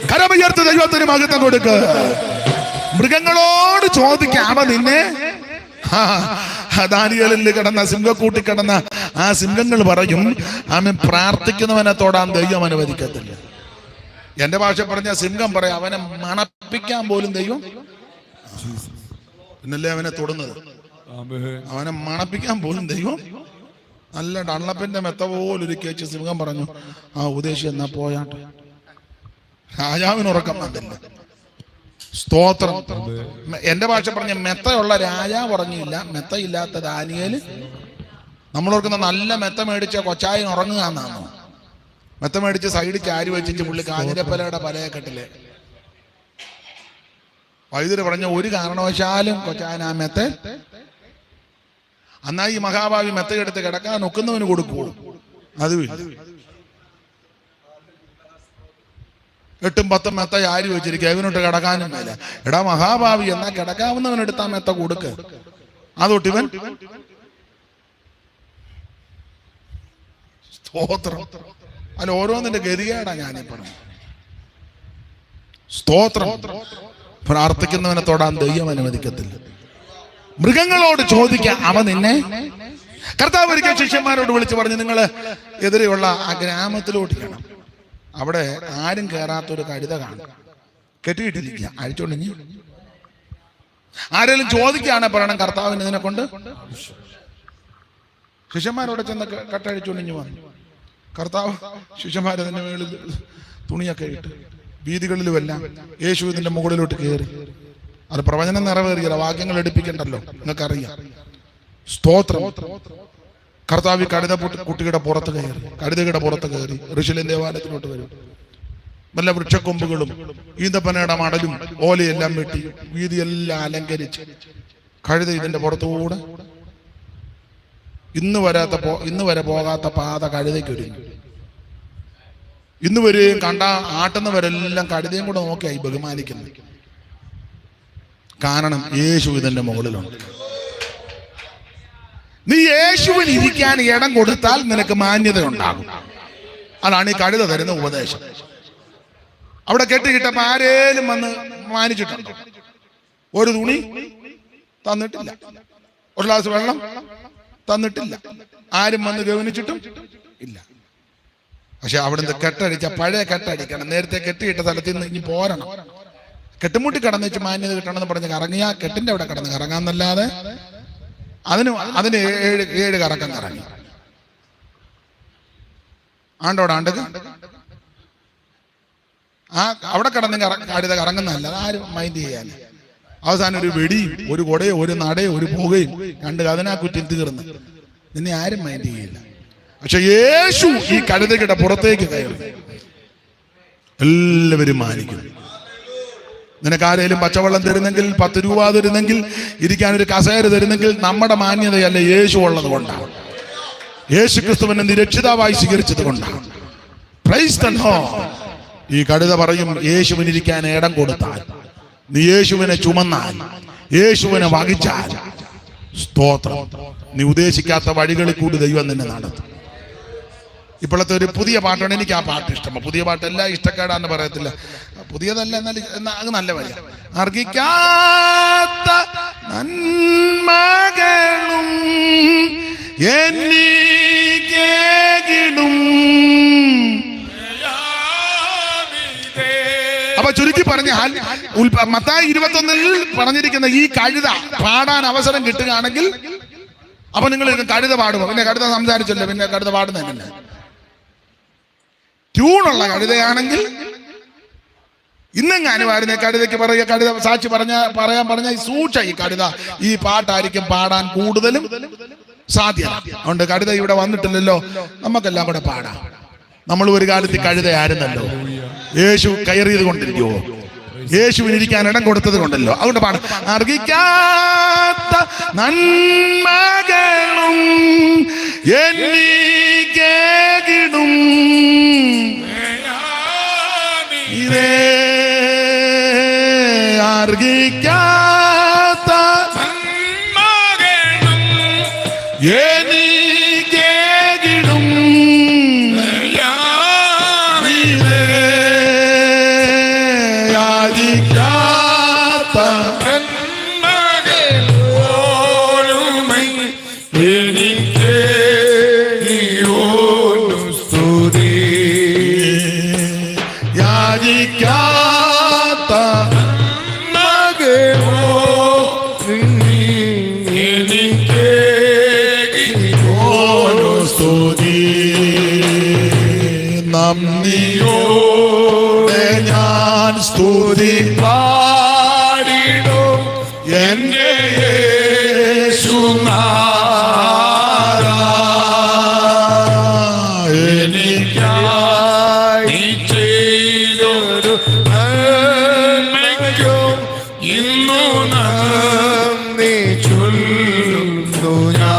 കരമുയർത്ത് ദൈവത്തിന് മഹത്വം കൊടുക്ക്. മൃഗങ്ങളോട് ചോദിക്കാമ നിന്നെ ദാനിയേലിൽ കിടന്ന സിംഹക്കൂട്ടി കിടന്ന ആ സിംഹങ്ങൾ പറയും അവൻ പ്രാർത്ഥിക്കുന്നവനെ തൊടാൻ ദൈവം അനുവദിക്കത്തില്ല. എന്റെ ഭാഷ പറഞ്ഞ സിംഹം പറയാം അവനെ മണപ്പിക്കാൻ പോലും ദൈവം എന്നല്ലേ അവനെ തൊടുന്നത്. അവനെ മണപ്പിക്കാൻ പോലും ദൈവം നല്ല ഡള്ളപ്പിന്റെ മെത്ത പോലൊരു കേച്ച് സിംഹം പറഞ്ഞു ആ ഉദ്ദേശി എന്നാ പോയാട്ടെ. രാജാവിന് ഉറക്കം വന്നില്ല. സ്തോത്രം. എന്റെ ഭാഷ പറഞ്ഞ മെത്തയുള്ള രാജാവ് ഉറങ്ങിയില്ല, മെത്തയില്ലാത്ത ദാനിയേല്. നമ്മളോർക്കുന്ന നല്ല മെത്ത മേടിച്ച കൊച്ചായിന് ഉറങ്ങുക എന്നാണോ? മെത്ത മേടിച്ച് സൈഡിൽ ചാരി വെച്ചിട്ട് പുള്ളി കാഞ്ഞിരപ്പലയുടെ പലയക്കെട്ടില് വൈദ്യുതി പറഞ്ഞ ഒരു കാരണവശാലും കൊച്ചായൻ ആ മെത്ത അന്നാ ഈ മഹാഭാവി മെത്തയെടുത്ത് കിടക്കാൻ നോക്കുന്നവന് കൊടുക്കൂ. അതുമില്ല. 8 10 മെത്ത ആരി വെച്ചിരിക്കുക ഇവനോട്ട് കിടക്കാനും മേല. എടാ മഹാഭാവി എന്നാ കിടക്കാവുന്നവനെടുത്താ മെത്ത കൊടുക്ക്. അതൊട്ടിവൻ സ്തോത്രം. അല്ല ഓരോന്നിന്റെ ഗതികേടാ ഞാനീ പറഞ്ഞു. സ്തോത്രം. പ്രാർത്ഥിക്കുന്നവനെ തൊടാൻ ദൈവം അനുവദിക്കത്തില്ല. മൃഗങ്ങളോട് ചോദിക്കാൻ അവ നിന്നെ. കർത്താവ് ഒരിക്കൽ ശിഷ്യന്മാരോട് വിളിച്ചു പറഞ്ഞു നിങ്ങൾ എതിരെയുള്ള ആ ഗ്രാമത്തിലോട്ട് ചെയ്യണം. അവിടെ ആരും കയറാത്തൊരു കഴുത കാണും, കെട്ടിയിട്ടിരിക്കുക, അഴിച്ചോണ്ടിഞ്ഞ്. ആരെങ്കിലും ചോദിക്കുകയാണെ പറയണം കർത്താവിന് ഇതിനെ കൊണ്ട്. ശിഷ്യന്മാരോട് ചെന്ന് കട്ടഴിച്ചോണ്ടിഞ്ഞ് വന്നു. കർത്താവ് ശിഷ്യന്മാരതിന്റെ മേളിൽ തുണിയൊക്കെ ഇട്ട് വീതികളിലുമെല്ലാം യേശു ഇതിന്റെ മുകളിലോട്ട് കയറി. അത് പ്രവചനം നിറവേറിയ വാക്യങ്ങൾ എടുപ്പിക്കണ്ടല്ലോ, നിങ്ങൾക്കറിയാം. സ്തോത്രം. കർത്താവ് കഴുത കുട്ടിയുടെ പുറത്ത് കയറി, കഴുതയുടെ പുറത്ത് കയറി യെരൂശലേം ദേവാലയത്തിലോട്ട് വരും. വല്ല വൃക്ഷക്കൊമ്പുകളും ഈന്തപ്പനയുടെ മടലും ഓലയെല്ലാം വെട്ടി വീതിയെല്ലാം അലങ്കരിച്ച് കഴുത ഇതിന്റെ പുറത്തുകൂടെ ഇന്ന് വരെ പോകാത്ത പാത കഴുതയ്ക്ക് ഒരുങ്ങി. ഇന്ന് വരെയും കണ്ട ആട്ടുന്നവരെല്ലാം കഴുതയും കൂടെ നോക്കിയായി ബഹുമാനിക്കുന്നത്. കാരണം യേശു ഇതിന്റെ മുകളിലുണ്ട്. നീ യേശുവിന് ഇരിക്കാൻ ഇടം കൊടുത്താൽ നിനക്ക് മാന്യത ഉണ്ടാകും. അതാണ് ഈ കഴുത തരുന്ന ഉപദേശം. അവിടെ കെട്ടിക്കിട്ടപ്പോ ആരേലും വന്ന് മാനിച്ചിട്ടുണ്ടോ? ഒരു തുണി തന്നിട്ടില്ല, ഒരു ഗ്ലാസ് വെള്ളം തന്നിട്ടില്ല, ആരും വന്ന് ഗവനിച്ചിട്ടും ഇല്ല. പക്ഷെ അവിടുന്ന് കെട്ടടിച്ച പഴയ കെട്ടടിക്കണം. നേരത്തെ കെട്ടിയിട്ട സ്ഥലത്ത് നിന്ന് ഇനി പോരണം. കെട്ടുമുട്ടി കടന്നു വെച്ച് മാന്യത കിട്ടണമെന്ന് പറഞ്ഞ് കറങ്ങിയ കെട്ടിന്റെ അവിടെ കിടന്ന് കറങ്ങാന്നല്ലാതെ അതിന് ഏഴ് കറക്കം കറങ്ങി. ആണ്ടോടാണ്ട് അവിടെ കിടന്ന് കഴുത കറങ്ങുന്നതല്ല, ആരും മൈൻഡ് ചെയ്യാൻ. അവസാനം ഒരു വെടിയും ഒരു കൊടയോ ഒരു നടയോ ഒരു പുകയും കണ്ട് കഥനാക്കുറ്റിൽ തീർന്ന് നിന്നെ ആരും മൈൻഡ് ചെയ്യില്ല. പക്ഷെ യേശു ഈ കഴുതയുടെ പുറത്തേക്ക് കയറി എല്ലാവരും മാനിക്കും. നിനക്കാരേലും പച്ചവെള്ളം തരുന്നെങ്കിൽ, 10 രൂപ തരുന്നെങ്കിൽ, ഇരിക്കാൻ ഒരു കസേര തരുന്നെങ്കിൽ നമ്മുടെ മാന്യതയല്ല യേശു ഉള്ളത് കൊണ്ടാണ്. യേശു ക്രിസ്തുവിനെ നിരക്ഷിതാവായി സ്വീകരിച്ചത് കൊണ്ടാണ്. Praise the Lord. ഈ കഴുത പറയും, യേശുവിനിരിക്കാൻ ഇടം കൊടുത്താൽ, നീ യേശുവിനെ ചുമന്നാൽ, യേശുവിനെ വഹിച്ചാൽ, സ്തോത്രം, നീ ഉദ്ദേശിക്കാത്ത വഴികളിൽ കൂടി ദൈവം നിന്നെ നടത്തും. ഇപ്പോഴത്തെ ഒരു പുതിയ പാട്ടാണ്. എനിക്ക് ആ പാട്ട് ഇഷ്ടമാണ്. പുതിയ പാട്ടെല്ലാം ഇഷ്ടക്കേടാന്ന് പറയത്തില്ല, പുതിയതല്ല, എന്നാൽ അത് നല്ല വരിക. അർഹിക്കാത്ത നന്മകളും എന്നിക്കേകിടും. അപ്പൊ ചുരുക്കി പറഞ്ഞാൽ മത്തായി 21 പറഞ്ഞിരിക്കുന്ന ഈ കഴുത പാടാൻ അവസരം കിട്ടുകയാണെങ്കിൽ, അപ്പൊ നിങ്ങൾ കഴുത പാടുമോ? പിന്നെ കഴുത സംസാരിച്ചല്ലോ, പിന്നെ കഴുത പാടുന്നില്ല. ട്യൂണുള്ള കഴുതയാണെങ്കിൽ ഇന്നെങ്ങാനും ആയിരുന്നു കഴുതയ്ക്ക് പറയുക, കഴുത സാക്ഷി പറയാൻ പറഞ്ഞ ഈ കഴുത ഈ പാട്ടായിരിക്കും പാടാൻ കൂടുതലും സാധ്യത. അതുകൊണ്ട് കഴുത ഇവിടെ വന്നിട്ടില്ലല്ലോ, നമുക്കെല്ലാം കൂടെ പാടാം. നമ്മൾ ഒരു കാലത്ത് കഴുതയായിരുന്നല്ലോ. യേശു കയറിയത് കൊണ്ടിരിക്കുവോ? യേശുവിനിരിക്കാൻ ഇടം കൊടുത്തത് കൊണ്ടല്ലോ. അതുകൊണ്ട് പാടാം. അർഹിക്കാത്ത നന്മകളും എന്നിക്കേകിടും. അർഹിക്കാത്ത നന്മകളും എനിക്കേകിടും. നന്ദിയോടെ ഞാൻ സ്തുതി പാടിടും എന്റെ യേശുനാഥാ. എനിക്കായി ചെയ്തൊരു നന്മയ്ക്കും ഇന്നു നന്ദി ചൊല്ലുന്നു ഞാൻ.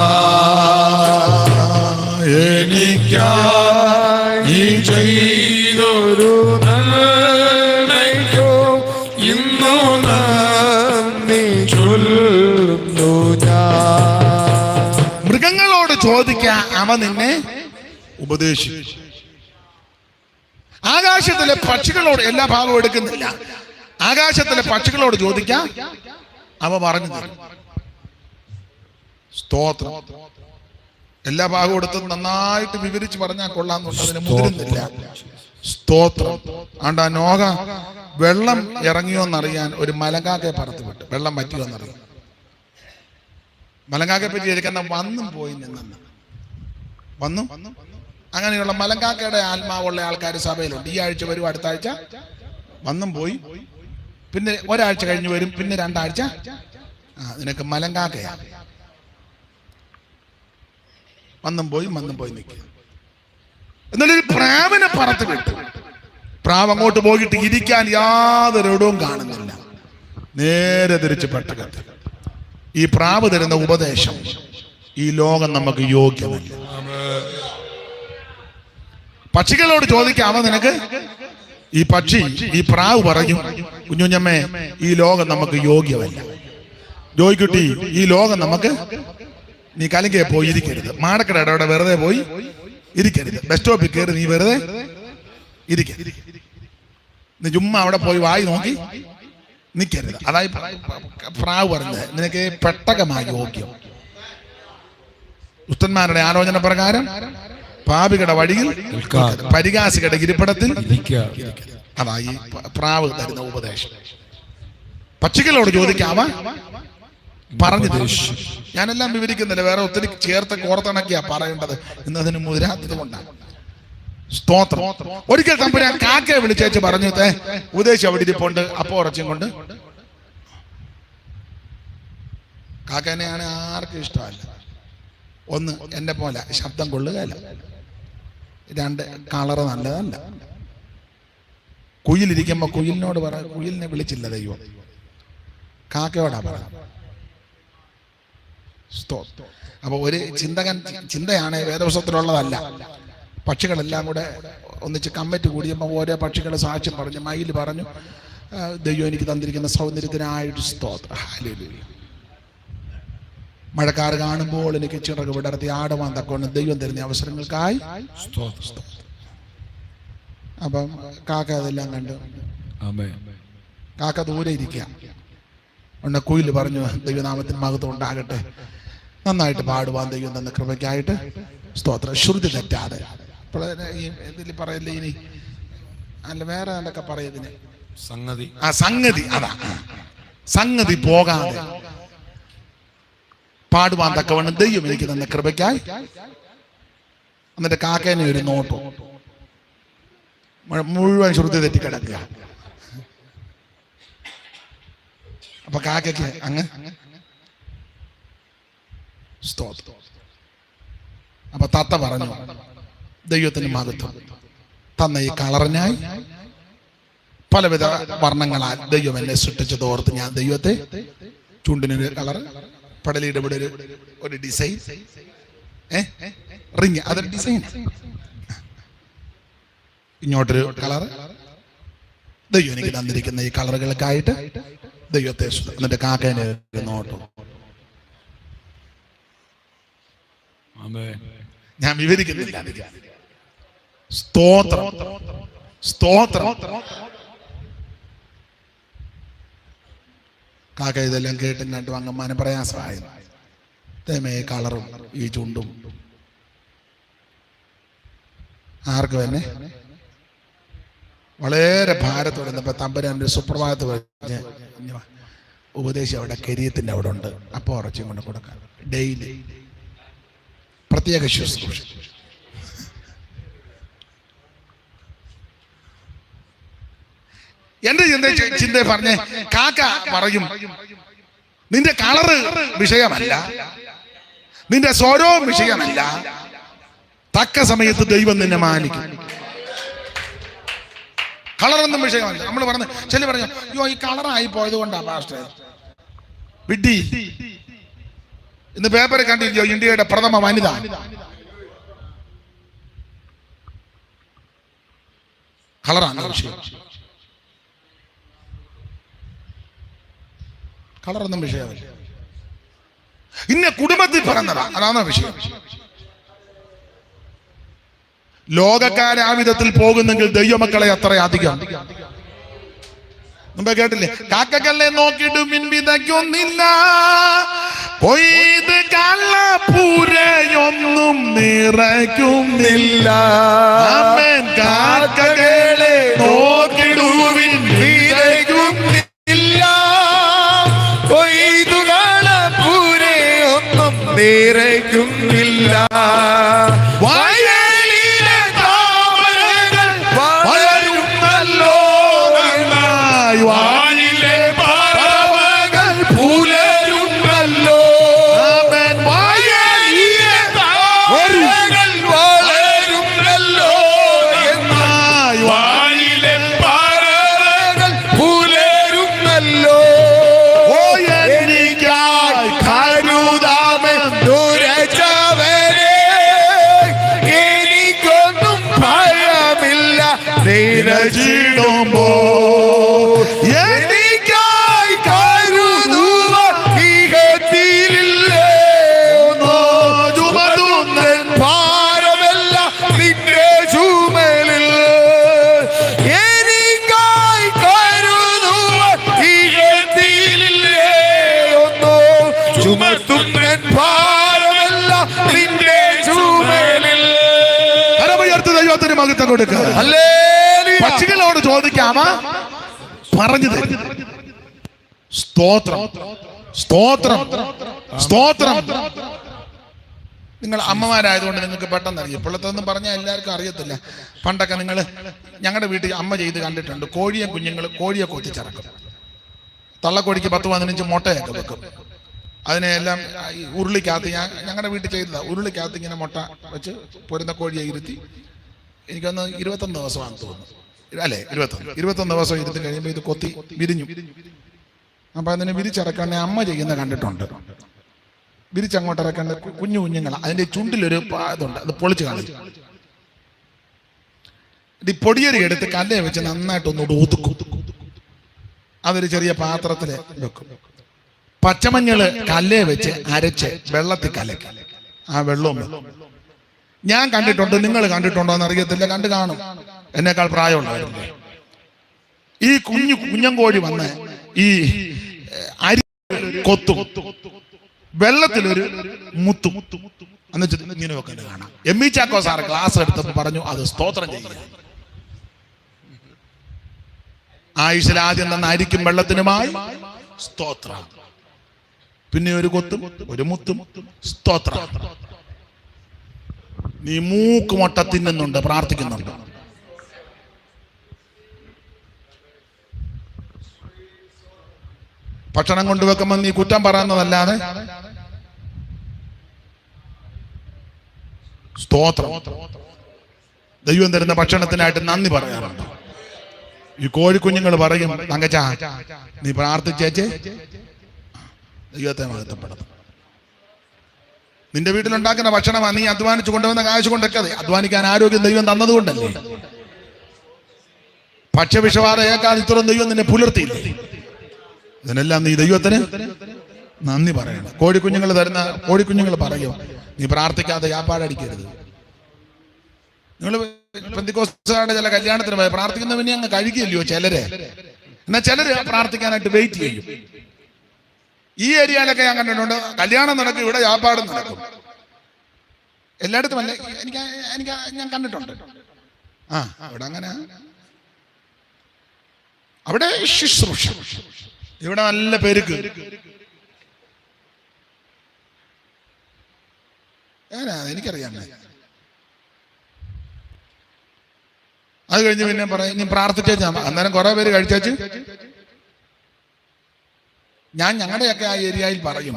എനിക്കായി ചെയ്തൊരു നന്മയ്ക്കും ഇന്നു നന്ദി ചൊല്ലുന്നു ഞാൻ. മൃഗങ്ങളോട് ചോദിക്കാൻ അവ നിന്നെ ഉപദേശിച്ചു. ആകാശത്തിലെ പക്ഷികളോട്, എല്ലാ ഭാഗവും എടുക്കുന്നില്ല, ആകാശത്തിലെ പക്ഷികളോട് ചോദിക്കാൻ അവ പറഞ്ഞു തരും. സ്തോത്രം. എല്ലാ ഭാഗവും എടുത്ത് നന്നായിട്ട് വിവരിച്ച് പറഞ്ഞാൽ കൊള്ളാന്നുണ്ട്, അതിന് മുതിരുന്നില്ല. സ്തോത്രം. ആണ്ടാ നോഹ വെള്ളം ഇറങ്ങിയോന്നറിയാൻ ഒരു മലങ്കാക്കയെ പറത്തു വിട്ടു. വെള്ളം പറ്റിയോന്നറിയാൻ മലങ്കാക്കയെ പറ്റി ഇരിക്കുന്ന വന്നും പോയി നിന്നു വന്നു. അങ്ങനെയുള്ള മലങ്കാക്കയുടെ ആത്മാവുള്ള ആൾക്കാർ സഭയിലുണ്ട്. ഈ ആഴ്ച വരും, അടുത്ത ആഴ്ച വന്നും പോയി, പിന്നെ ഒരാഴ്ച കഴിഞ്ഞ് വരും, പിന്നെ 2 ആഴ്ച നിനക്ക് മലങ്കാക്കയാ. വന്നും പോയി നിൽക്കുക. എന്നാലൊരു പ്രാവിനെ പറത്ത് വിട്ടു. പ്രാവ് അങ്ങോട്ട് പോയിട്ട് ഇരിക്കാൻ യാതൊരു ഇടവും കാണുന്നില്ല. നേരെ തിരിച്ച് പെട്ടകത്ത്. ഈ പ്രാവ് തരുന്ന ഉപദേശം ഈ ലോകം നമുക്ക് യോഗ്യമല്ല. പക്ഷികളോട് ചോദിക്കാമോ നിനക്ക്? ഈ പക്ഷി, ഈ പ്രാവ് പറയും, കുഞ്ഞുഞ്ഞമ്മേ, ഈ ലോകം നമുക്ക് യോഗ്യമല്ല. ജോയിക്കുട്ടി, ഈ ലോകം നമുക്ക്, നീ കലങ്കയെ പോയി ഇരിക്കരുത്. മാടക്കടയുടെ അവിടെ വെറുതെ പോയി ഇരിക്കരുത്. ബസ് സ്റ്റോപ്പിൽ കയറി നീ വെറുതെ ഇരിക്കരുത്. നീ ചുമ്മാ അവിടെ പോയി വായി നോക്കി നിൽക്കരുത്. അതായത് പ്രാവ് പറഞ്ഞത് നിനക്ക് പെട്ടകമായി യോഗ്യം. ദുഷ്ടന്മാരുടെ ആലോചന പ്രകാരം പാപികളുടെ വഴിയിൽ, പരിഹാസികളുടെ ഇരിപ്പിടത്തിൽ. അതായി പ്രാവ് തരുന്ന ഉപദേശം. പക്ഷികളോട് ചോദിക്കാമ പറഞ്ഞു. ഞാനെല്ലാം വിവരിക്കുന്നില്ല, വേറെ ഒത്തിരി ചേർത്ത് കോർത്തിണക്കിയാ പറയേണ്ടത്. ഇന്നതിന് മുതിരാത്തത് കൊണ്ടാണ്. സ്തോത്രം. ഒരിക്കൽ തമ്പുരാൻ കാക്കയെ വിളിച്ചേച്ച് പറഞ്ഞു, ഉപദേശം അവിടെ ഇരിപ്പുണ്ട്, അപ്പോ ഉറച്ചും കൊണ്ട്. കാക്കേനെയാണ് ആർക്കും ഇഷ്ടമല്ല. ഒന്ന്, എന്നെ പോലെ ശബ്ദം കൊള്ളുകയല്ല. രണ്ട്, കളറ് നല്ലതല്ല. കുയിലിരിക്കുമ്പോ കുയിലിനോട് പറ, കുയിലിനെ വിളിച്ചില്ല ദൈവം, കാക്കയോടാ പറ. അപ്പൊ ഒരു ചിന്തയാണ്, വേദപുസ്തകത്തിലുള്ളതല്ല. പക്ഷികളെല്ലാം കൂടെ ഒന്നിച്ച് കമ്മിറ്റി കൂടിയപ്പോൾ ഓരോ പക്ഷികൾ സാക്ഷ്യം പറഞ്ഞു. മയിൽ പറഞ്ഞു, ദൈവം എനിക്ക് തന്നിരിക്കുന്ന സൗന്ദര്യത്തിനായിട്ട് സ്തോത്രം, ഹല്ലേലൂയ. മഴക്കാറ് കാണുമ്പോൾ എനിക്ക് ചിറക് വിടർത്തി ആടുവാൻ തക്കവണ്ണം ദൈവം തരുന്ന അവസരങ്ങൾക്കായി സ്തോത്രം. അപ്പം കാക്ക അതെല്ലാം കണ്ടു. കാക്ക ദൂരെ ഇരിക്കുക. ഉണ്ട് കുയില് പറഞ്ഞു, ദൈവനാമത്തിന് മഹത്വം ഉണ്ടാകട്ടെ, നന്നായിട്ട് പാടുവാൻ ദൈവം തന്ന കൃപയ്ക്കായിട്ട് സ്തോത്രം. ശ്രുതി തെറ്റാതെ ഇതിൽ പറയല്ലേ ഇനി, അല്ല വേറെ എന്തൊക്കെ പറയുന്നതിന് സംഗതി, അതാ സംഗതി പോകാതെ പാടുവാൻ തക്കവണ്ണം ദൈവം എനിക്ക് തന്ന കൃപയ്ക്കായി. എന്നിട്ട് കാക്കേനെ ഒരു നോട്ടു, മുഴുവൻ ശ്രുതി തെറ്റി കിടക്കുക. അപ്പൊ കാക്കയ്ക്ക് അങ്ങ് സ്തോത്രം. അപ്പൊ തത്ത പറഞ്ഞു, ദൈവത്തിന് മഹത്വം തന്ന ഈ കളറിനായി പലവിധ വർണ്ണങ്ങളാൽ ദൈവം എന്നെ സൃഷ്ടിച്ചതോർത്ത് ഞാൻ ദൈവത്തെ, ചുണ്ടിനൊരു കളർ, പടലിയുടെ ഇവിടെ ഒരു ഡിസൈൻ, റിങ് അതൊരു ഡിസൈൻ, ഇങ്ങോട്ടൊരു കളർ, ദൈവം എനിക്ക് തന്നിരിക്കുന്ന ഈ കളറുകൾക്കായിട്ട് ദൈവത്തെ. എന്നിട്ട് കാക്കേനെ നോട്ടു. ഞാൻ വിവരിക്കുന്നില്ല. സ്തോത്രം, സ്തോത്രം. കാക്ക ഇതെല്ലാം കേട്ടും കണ്ടും അങ്ങ് മനപ്രയാസമായി. തേമേ കളറും ഈ ചുണ്ടും ആർക്കും തന്നെ വളരെ ഭാരത്തോടെ. ഇപ്പൊ തമ്പുരാന്റെ സുപ്രഭാതത്ത് പറഞ്ഞ് ഉപദേശം അവിടെ കരിയത്തിന്റെ അവിടെ ഉണ്ട്, അപ്പൊ ഉറച്ചും കൊണ്ട് കൊടുക്കാം. ഡെയിലി പ്രത്യേക ശുശ്രൂഷ. എന്റെ ചിന്ത പറഞ്ഞ് കാക്ക പറയും, നിന്റെ കളറ് വിഷയമല്ല, നിന്റെ സ്വരവും വിഷയമല്ല, തക്ക സമയത്ത് ദൈവം നിന്നെ മാനിക്കും. കളറൊന്നും വിഷയമല്ല. നമ്മൾ പറഞ്ഞു, ചില പറഞ്ഞു, അയ്യോ ഈ കളറായി പോയത് കൊണ്ടാ പാസ്റ്റർ വിഡ്ഢി. ഇന്ന് പേപ്പറിൽ കണ്ടില്ലയോ, ഇന്ത്യയുടെ പ്രഥമ വനിത കളറാണ് വിഷയം. കളറൊന്നും വിഷയമല്ല. ഇന്ന കുടുംബത്തിൽ പിറന്നതാ, അതാണ് വിഷയം. ലോകക്കാരെ ആ വിധത്തിൽ പോകുന്നെങ്കിൽ ദൈവമക്കളെ അത്ര അധികം. മുമ്പേ കേട്ടില്ലേ, കാക്കകളെ നോക്കിയിട്ട് മിൻ വിതയ്ക്കൊന്നില്ല, കൊയ്ത് കള്ളപ്പൂരയൊന്നും നിറയ്ക്കുന്നില്ല. കാക്കകളെ നോക്കിടുവിൻ വിതയ്ക്കുന്നില്ല, കൊയ്തു കള്ളപ്പൂരയൊന്നും നിറയ്ക്കുന്നില്ല. ഒരു വിലച്ചിടുമ്പോ എനിക്കായി കരുതുവാൻ ഇഹത്തിലില്ലേ ചുമതുന്ന ഭാരമല്ല നിന്റെ ചുമലിൽ. എനിക്കായി കരുതുവാൻ ഇഹത്തിലില്ലേ ചുമത്തുന്ന ഭാരമല്ല നിന്റെ ചുമലിൽ. ദൈവത്തിന് മഹത്വം കൊടുക്കുക. പക്ഷികളോട് ചോദിക്കാമ പറഞ്ഞു തരും. സ്തോത്രം സ്തോത്രം സ്തോത്രം. നിങ്ങൾ അമ്മമാരായതുകൊണ്ട് നിങ്ങൾക്ക് പെട്ടെന്ന് അറിയും. ഇപ്പോഴത്തൊന്നും പറഞ്ഞാൽ എല്ലാവർക്കും അറിയത്തില്ല. പണ്ടൊക്കെ നിങ്ങൾ ഞങ്ങളുടെ വീട്ടിൽ അമ്മ ചെയ്ത് കണ്ടിട്ടുണ്ട്. കോഴിയെ കൊത്തിച്ചിറക്കും. തള്ളക്കോഴിക്ക് 10-15 മുട്ടയൊക്കെ വെക്കും. അതിനെല്ലാം ഉരുളിക്കകത്ത് ഞങ്ങളുടെ വീട്ടിൽ ചെയ്തതാണ്. ഉരുളിക്കകത്ത് ഇങ്ങനെ മുട്ട വെച്ച് പൊരുന്ന കോഴിയെ ഇരുത്തി, എനിക്കൊന്ന് 21 ദിവസമാണെന്ന് തോന്നുന്നു, അല്ലേ? 21 ദിവസം ഇരുത്തി കഴിയുമ്പോൾ ഇത് കൊത്തി വിരിഞ്ഞു. അപ്പൊ അതിനെ വിരിച്ചിറക്കാൻ അമ്മ ചെയ്യുന്ന കണ്ടിട്ടുണ്ട്. വിരിച്ചങ്ങോട്ട് ഇറക്കേണ്ട കുഞ്ഞുങ്ങളാണ്. അതിന്റെ ചുണ്ടിലൊരു ഇതുണ്ട്, അത് പൊളിച്ച് കളയും. ഈ പൊടിയരി എടുത്ത് കല്ലേ വെച്ച് നന്നായിട്ടൊന്നുകൂടെ ഒതുക്കും. അതൊരു ചെറിയ പാത്രത്തില് വെക്കും. പച്ചമഞ്ഞള് കല്ലേ വെച്ച് അരച്ച് വെള്ളത്തിൽ കലക്കും. ആ വെള്ളവും ഞാൻ കണ്ടിട്ടുണ്ട്. നിങ്ങൾ കണ്ടിട്ടുണ്ടോ എന്ന് അറിയത്തില്ല. കണ്ടു കാണും, എന്നേക്കാൾ പ്രായമുള്ളവരല്ലേ. ഈ കുഞ്ഞങ്കോഴി വന്ന് ഈ അരി കൊത്തും, വെള്ളത്തിലൊരു മുത്തും. എന്നിട്ട് ഇങ്ങനെ വെക്കുന്നത് കാണാം. M E Chacko sir class എടുത്തപ്പോൾ പറഞ്ഞു അത് സ്തോത്രം ചെയ്യുക. ആയുഷിൽ ആദ്യം തന്ന അരിക്കും വെള്ളത്തിനുമായി സ്തോത്രം, പിന്നെ ഒരു കൊത്തും ഒരു മുത്തും സ്തോത്രം. നീ മൂക്കുമൊട്ട തിന്നുന്നുണ്ട്, പ്രാർത്ഥിക്കുന്നുണ്ട്. ഭക്ഷണം കൊണ്ടുവെക്കുമ്പോൾ നീ കുറ്റം പറയുന്നതല്ലാതെ സ്തോത്രം. ദൈവം തരുന്ന ഭക്ഷണത്തിനായിട്ട് നന്ദി പറയാറുണ്ട്. ഈ കോഴിക്കുഞ്ഞുങ്ങൾ പറയും, തങ്കച്ച നീ പ്രാർത്ഥിച്ചേച്ച് ദൈവത്തെ മഹത്വപ്പെടുത്തും. നിന്റെ വീട്ടിലുണ്ടാക്കുന്ന ഭക്ഷണമാണ് നീ അധ്വാനിച്ചു കൊണ്ടുവന്ന കാശ് കൊണ്ടൊക്കെ. അധ്വാനിക്കാൻ ആരോഗ്യം ദൈവം തന്നതുകൊണ്ടല്ലേ. ഭക്ഷ്യവിഷവാദയേക്കാൾ ഇത്രയും ദൈവം നിന്നെ പുലർത്തിയില്ലേ. ഇതിനെല്ലാം നീ ദൈവത്തിന് നന്ദി പറയണം. കോഴിക്കുഞ്ഞുങ്ങൾ പറയും, നീ പ്രാർത്ഥിക്കാതെ യാപ്പാടടിക്കരുത്. നിങ്ങൾ പെന്തിക്കോസ്തുകാരുടെ ചില കല്യാണത്തിന് പോയി പ്രാർത്ഥിക്കുന്നവനെ അങ്ങ് കഴിക്കില്ലയോ ചിലര്. എന്നാൽ ചിലര് പ്രാർത്ഥിക്കാനായിട്ട് വെയിറ്റ് ചെയ്യും. ഈ ഏരിയയിലൊക്കെ ഞാൻ കണ്ടിട്ടുണ്ട്. കല്യാണം നടക്കും, ഇവിടെ വ്യാപാരം നടക്കും. എല്ലായിടത്തും അല്ല, എനിക്ക് ഞാൻ കണ്ടിട്ടുണ്ട്. അവിടെ അങ്ങനെ, അവിടെ ശുശ്രൂഷ, ഇവിടെ നല്ല പെരുക്ക്. എനിക്കറിയാം. അത് കഴിഞ്ഞ് പിന്നെ പറയും നീ പ്രാർത്ഥിച്ചേച്ചാ. അന്നേരം കുറെ പേര് കഴിച്ചേച്ച് ഞാൻ ഞങ്ങളുടെയൊക്കെ ആ ഏരിയയിൽ പറയും,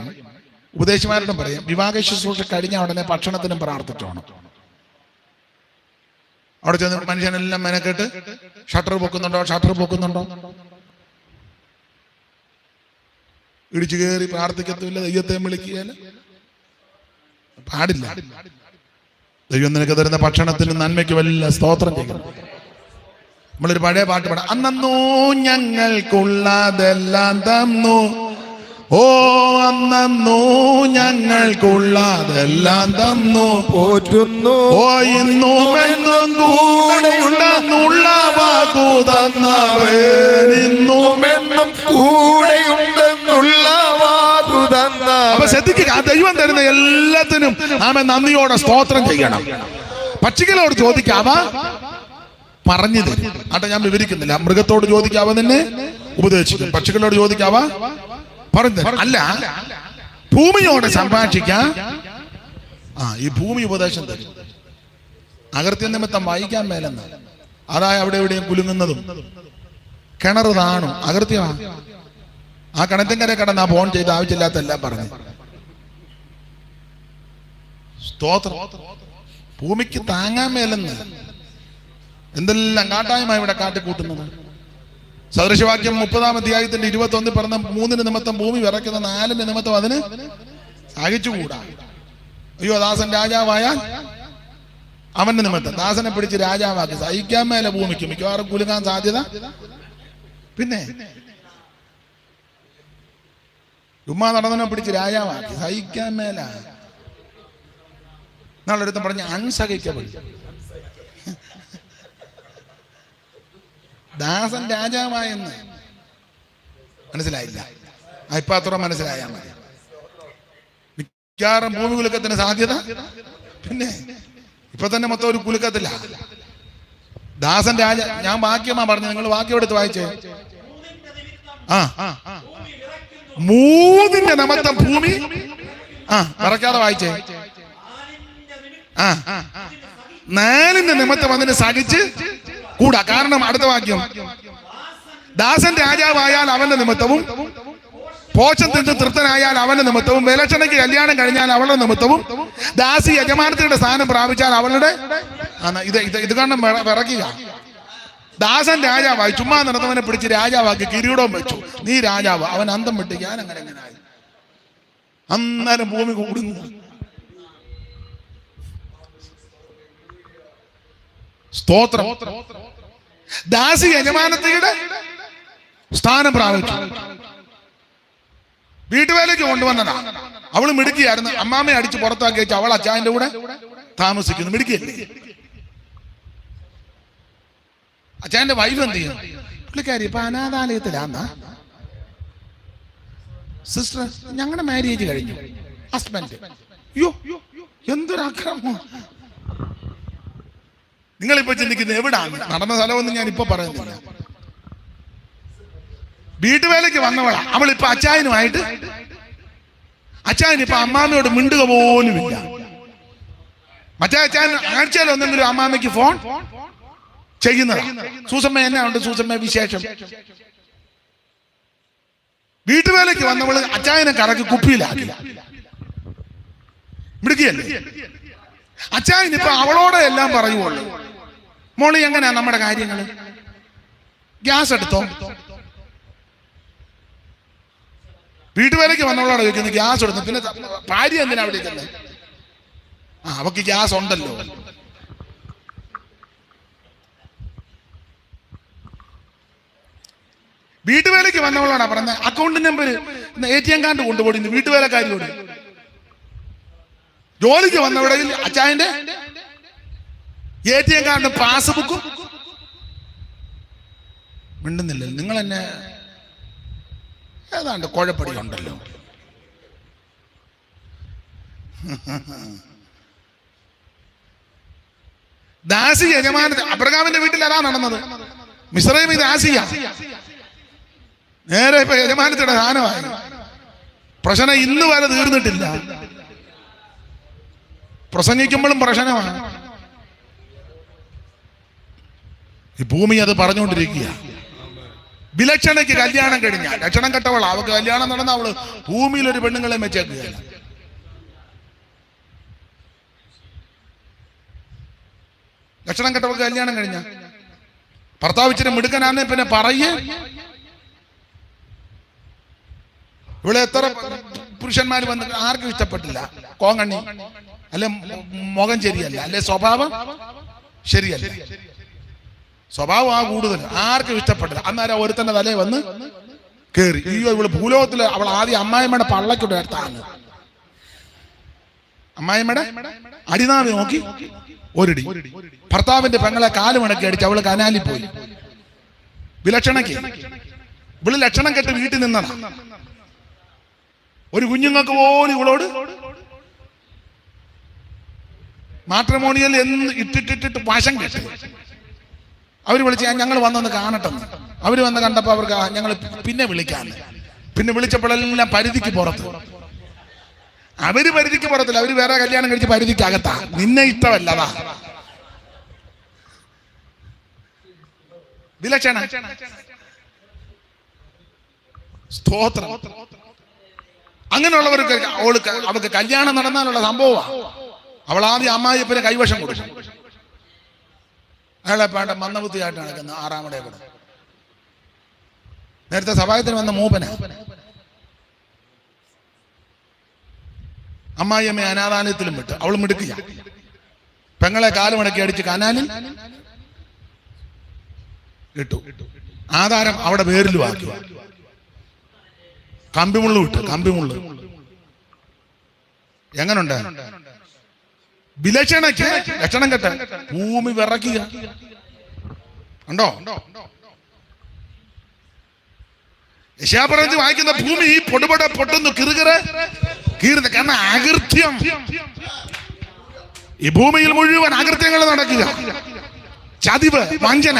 ഉപദേശിമാരോടും പറയും, വിവാഹ ശുശ്രൂഷ കഴിഞ്ഞ ഉടനെ ഭക്ഷണത്തിനും പ്രാർത്ഥിച്ചോണം. അവിടെ ചെന്ന് മനുഷ്യനെല്ലാം മെനക്കെട്ട് ഷട്ടർ പൊക്കുന്നുണ്ടോ ഇടിച്ചു കയറി പ്രാർത്ഥിക്കത്തുമില്ല, ദൈവത്തെ വിളിക്കുകയല്ല, പാടില്ല. ദൈവം നിനക്ക് തരുന്ന ഭക്ഷണത്തിന് നന്മയ്ക്ക് വല്ല സ്തോത്രം ചെയ്യണം. നമ്മളൊരു പഴയ പാട്ട് പാടാം. അന്നോ ഞങ്ങൾക്കുള്ളതെല്ലാം തന്നു, ഓ അന്നോ ഞങ്ങൾക്കുള്ളതെല്ലാം തന്നു, പോറ്റുന്നു, ഓ ഇന്നും എന്നും കൂടെയുണ്ടെന്നുള്ള വാക്കു തന്നവൻ, ഇന്നും എന്നും കൂടെയുണ്ടെന്നുള്ള വാക്കു തന്ന. അപ്പൊ ശ്രദ്ധിക്കുക, ദൈവം തരുന്ന എല്ലാത്തിനും നാം നന്ദിയോടെ സ്തോത്രം ചെയ്യണം. പക്ഷികളോട് ചോദിക്കാവ പറഞ്ഞു തരും. ആട്ടെ, ഞാൻ വിവരിക്കുന്നില്ല. മൃഗത്തോട് ചോദിക്കാവ നിന്നെ ഉപദേശിക്കും, പക്ഷികളോട് ചോദിക്കാവ പറഞ്ഞു തരും. അല്ല, ഭൂമിയോട് സംഭാഷിക്കാം. ഈ ഭൂമി ഉപദേശം തരും. അകർത്യ നിമിത്തം വായിക്കാൻ മേലെന്ന്, അതായത് അവിടെ എവിടെയും കുലുങ്ങുന്നതും കിണർ താണും അകൃത്യമാണ്. ആ കിണറ്റിൻകര കിടന്ന് ഫോൺ ചെയ്ത് ആവശ്യമില്ലാത്ത എല്ലാം പറഞ്ഞു. സ്തോത്രം. ഭൂമിക്ക് താങ്ങാൻ മേലെന്ന് എന്തെല്ലാം കാട്ടായ്മ ഇവിടെ കാട്ടിക്കൂട്ടുന്നത്. സദൃശവാക്യം 30-ാം അധ്യായത്തിന്റെ 21 പറഞ്ഞ 3 നിമിത്തം ഭൂമി വിറയ്ക്കുന്ന 4 നിമിത്തം അതിന് സഹിച്ചുകൂടാ. അയ്യോ, ദാസൻ രാജാവായാൽ അവന്റെ നിമിത്തം ദാസനെ പിടിച്ച് രാജാവാക്കി. സഹിക്കാൻ മേലെ ഭൂമിക്ക് മിക്കവാറും കുലുങ്ങാൻ സാധ്യത. പിന്നെ ചുമ്മാ നടന്നവനെ പിടിച്ച് രാജാവാക്കി, സഹിക്കാൻ മേല. നാളൊരുത്തം പറഞ്ഞ അൺസഹിക്കബിൾ. ദാസൻ രാജാവായെന്ന് മനസ്സിലായില്ല. ഇപ്പൊ അത്ര മനസ്സിലായാൽ മതി. മിക്കവാറും ഭൂമി കുലുക്കത്തിന് സാധ്യത. പിന്നെ ഇപ്പൊ തന്നെ മൊത്തം ഒരു കുലുക്കത്തില്ല. ദാസൻ രാജ. ഞാൻ വാക്യമാ പറഞ്ഞു, നിങ്ങൾ വാക്യം എടുത്ത് വായിച്ചേ. മൂന്നിന്റെ നിമിത്തം ഭൂമി വിറയ്ക്കാതെ വായിച്ചേ. നാലിന്റെ നിമിത്തം അതിന് സഹിച്ച് കൂടാ. കാരണം അടുത്ത വാക്യം, ദാസൻ രാജാവായാൽ അവന്റെ നിമിത്തവും, പോച്ചൻ തിന്ന് തൃപ്തനായാൽ അവന്റെ നിമിത്തവും, വിലക്ഷണയ്ക്ക് കല്യാണം കഴിഞ്ഞാൽ അവളുടെ നിമിത്തവും, ദാസി യജമാനത്തിയുടെ സ്ഥാനം പ്രാപിച്ചാൽ അവളുടെ. ഇത് കാരണം വിറക്കുക. ദാസൻ രാജാവായി, ചുമ്മാ നടന്നവനെ പിടിച്ച് രാജാവാക്കി കിരീടവും വെച്ചു. നീ രാജാവ്. അവൻ അന്തം വിട്ട് ഞാൻ അങ്ങനെ എങ്ങനെയായി. അന്നേരം ഭൂമി കൂടുന്നു. സ്തോത്രം. ദാസി യജമാനത്തിയുടെ സ്ഥാനം പ്രാപിച്ചു. വീട്ടുവേലയ്ക്ക് കൊണ്ടുവന്നതാ. അവള് മിടുക്കിയായിരുന്നു. അമ്മാമ്മയെ അടിച്ച് പുറത്താക്കി വെച്ച് അവൾ അച്ചായന്റെ കൂടെ താമസിക്കുന്നു. മിടുക്കിയല്ലേ? അച്ചായന്റെ വൈഫ് എന്ത് ചെയ്യും? പുള്ളിക്കാരി ഇപ്പൊ അനാഥാലയത്തിലാന്നാ. സിസ്റ്റർ, ഞങ്ങളുടെ മാരേജ് കഴിഞ്ഞു. ഹസ്ബൻഡ്, അയ്യോ എന്തൊരക്രമം. നിങ്ങളിപ്പോ ചിന്തിക്കുന്നത് എവിടാണ് നടന്ന സ്ഥലമൊന്നും ഞാൻ ഇപ്പൊ പറയുന്നില്ല. വീട്ടുവേലയ്ക്ക് വന്നവളാ അവളിപ്പോ അച്ചായനുമായിട്ട്. അച്ചായൻ ഇപ്പൊ അമ്മാമ്മയോട് മിണ്ടുക പോലുമില്ല. മറ്റേ അച്ചായൻ ആഴ്ചയിൽ ഒന്നെങ്കിലും അമ്മാമ്മയ്ക്ക് ഫോൺ ചെയ്യുന്നതാ. സൂസമ്മ എന്നാ ഉണ്ട്, സൂസമ്മ വിശേഷം. വീട്ടുവേലയ്ക്ക് വന്നവള് അച്ചായനെ കറക്കി കുപ്പിയിലാക്കി. മിടുക്കിയല്ലേ? അച്ചായൻ ഇപ്പൊ അവളോടെ എല്ലാം പറയുള്ളൂ. മോളി എങ്ങനെയാ നമ്മുടെ കാര്യങ്ങള്? ഗ്യാസ് എടുത്തോ? വീട്ടുവേലയ്ക്ക് വന്നവളോട് ചോദിക്കുന്നത് ഗ്യാസ് എടുത്തു. പിന്നെ ഭാര്യ എന്തിനാ വിളിക്കുന്നത്? അവക്ക് ഗ്യാസ് ഉണ്ടല്ലോ. വീട്ടുവേലയ്ക്ക് വന്നവളോടാ പറഞ്ഞ അക്കൗണ്ട് നമ്പർ ATM കാർഡ് കൊണ്ടുപോയി വീട്ടുവേലക്കാരിയോട്. ജോലിക്ക് വന്നവിടെ അച്ചായന്റെ ATM കാർഡ് പാസ്ബുക്കും മിണ്ടുന്നില്ല. നിങ്ങൾ എന്നെ ഏതാണ്ട് കുഴപ്പടി ഉണ്ടല്ലോ. ദാസി യജമാന. അബ്രഹാമിന്റെ വീട്ടിൽ അതാ നടന്നത്. മിസ്രയീമിൽ ദാസിയ. നേരെ ഇപ്പൊ യജമാനത്തിയുടെ സ്ഥാനമായി. പ്രശ്നം ഇന്ന് വരെ തീർന്നിട്ടില്ല. പ്രസംഗിക്കുമ്പോഴും പ്രശ്നമാണ്. ഈ ഭൂമി അത് പറഞ്ഞുകൊണ്ടിരിക്കുക. വിലക്ഷണയ്ക്ക് കല്യാണം കഴിഞ്ഞ ലക്ഷണം കെട്ടവള. അവക്ക് കല്യാണം നടന്ന അവള് ഭൂമിയിൽ ഒരു പെണ്ണുങ്ങളെ വെച്ചേക്കുകയല്ല. ലക്ഷണം കെട്ടവൾക്ക് കല്യാണം കഴിഞ്ഞ ഭർത്താവ് ഇച്ചിരി മിടുക്കനാന്നെ പിന്നെ പറയേ. ഇവിടെ എത്ര പുരുഷന്മാർ വന്ന് ആർക്കും ഇഷ്ടപ്പെട്ടില്ല. കോങ്കണ്ണി, അല്ലെ മുഖം ശരിയല്ല, അല്ലെ സ്വഭാവം ശരിയല്ല. സ്വഭാവം കൂടുതൽ ആർക്കും ഇഷ്ടപ്പെട്ടില്ല. അന്നേരം ഒരുത്തന്റെ തലേ വന്ന് കേറി. അയ്യോ ഇവള് ഭൂലോകത്തില് അവൾ ആദ്യം അമ്മായിമ്മയുടെ പള്ളക്കൂടെ അടുത്താണ്. അമ്മായിമ്മയുടെ അടിനാവി നോക്കി ഒരിടി. ഭർത്താവിന്റെ പെങ്ങളെ കാലുമടക്കി അടിച്ച് അവള് കനാലി പോയി. വിലക്ഷണക്ക് ഇവള് ലക്ഷണം കെട്ട് വീട്ടിൽ നിന്നതാ. ഒരു കുഞ്ഞുങ്ങൾക്ക് പോലും ഇവളോട് മാട്രിമോണിയൽ എന്ന് ഇട്ടിട്ടിട്ട് വശം കെട്ടി. അവര് വിളിച്ച് ഞങ്ങൾ വന്നൊന്ന് കാണട്ടെന്ന്. അവര് വന്ന് കണ്ടപ്പോ അവർക്ക് ഞങ്ങൾ പിന്നെ വിളിക്കാന്ന്. പിന്നെ വിളിച്ചപ്പോഴെല്ലാം പരിധിക്ക് പുറത്ത്. അവര് പരിധിക്ക് പുറത്തില്ല, അവര് വേറെ കല്യാണം കഴിച്ച് പരിധിക്ക് അകത്താ. നിന്നെ ഇഷ്ടമല്ലതാ വിലക്ഷണ. സ്തോത്രം. അങ്ങനെയുള്ളവർക്ക് അവൾക്ക് കല്യാണം നടന്നാലുള്ള സംഭവമാണ്. അവൾ ആദ്യം അമ്മായിയപ്പനെ കൈവശം കൊടുക്കും. അയാളെ വേണ്ട മന്ദബുദ്ധിയായിട്ട് നടക്കുന്ന ആറാമടെ കൂടെ. നേരത്തെ സഭായത്തിന് വന്ന മൂപ്പന അമ്മായിയമ്മയെ അനാഥാലയത്തിലും വിട്ട്. അവൾ മിടുക്കില്ല. പെങ്ങളെ കാലുമടക്കി അടിച്ച് കനാലിൽ ഇട്ടു. ആധാരം അവിടെ വേരിലും ആക്കി. കമ്പിമുള്ളു ഇട്ട്. കമ്പിമുള്ളു എങ്ങനുണ്ട്? വിലക്ഷണയ്ക്ക് ലക്ഷണം കെട്ട ഭൂമി വിറക്കുക ഉണ്ടോ? യശയാപ്രവചനം വായിക്കുന്ന ഭൂമി പൊടുപൊട പൊട്ടുന്നു, കീറുന്ന. കാരണം അകൃത്യം. ഈ ഭൂമിയിൽ മുഴുവൻ അകൃത്യങ്ങൾ നടക്കുക. ചതിവ്, വഞ്ചന,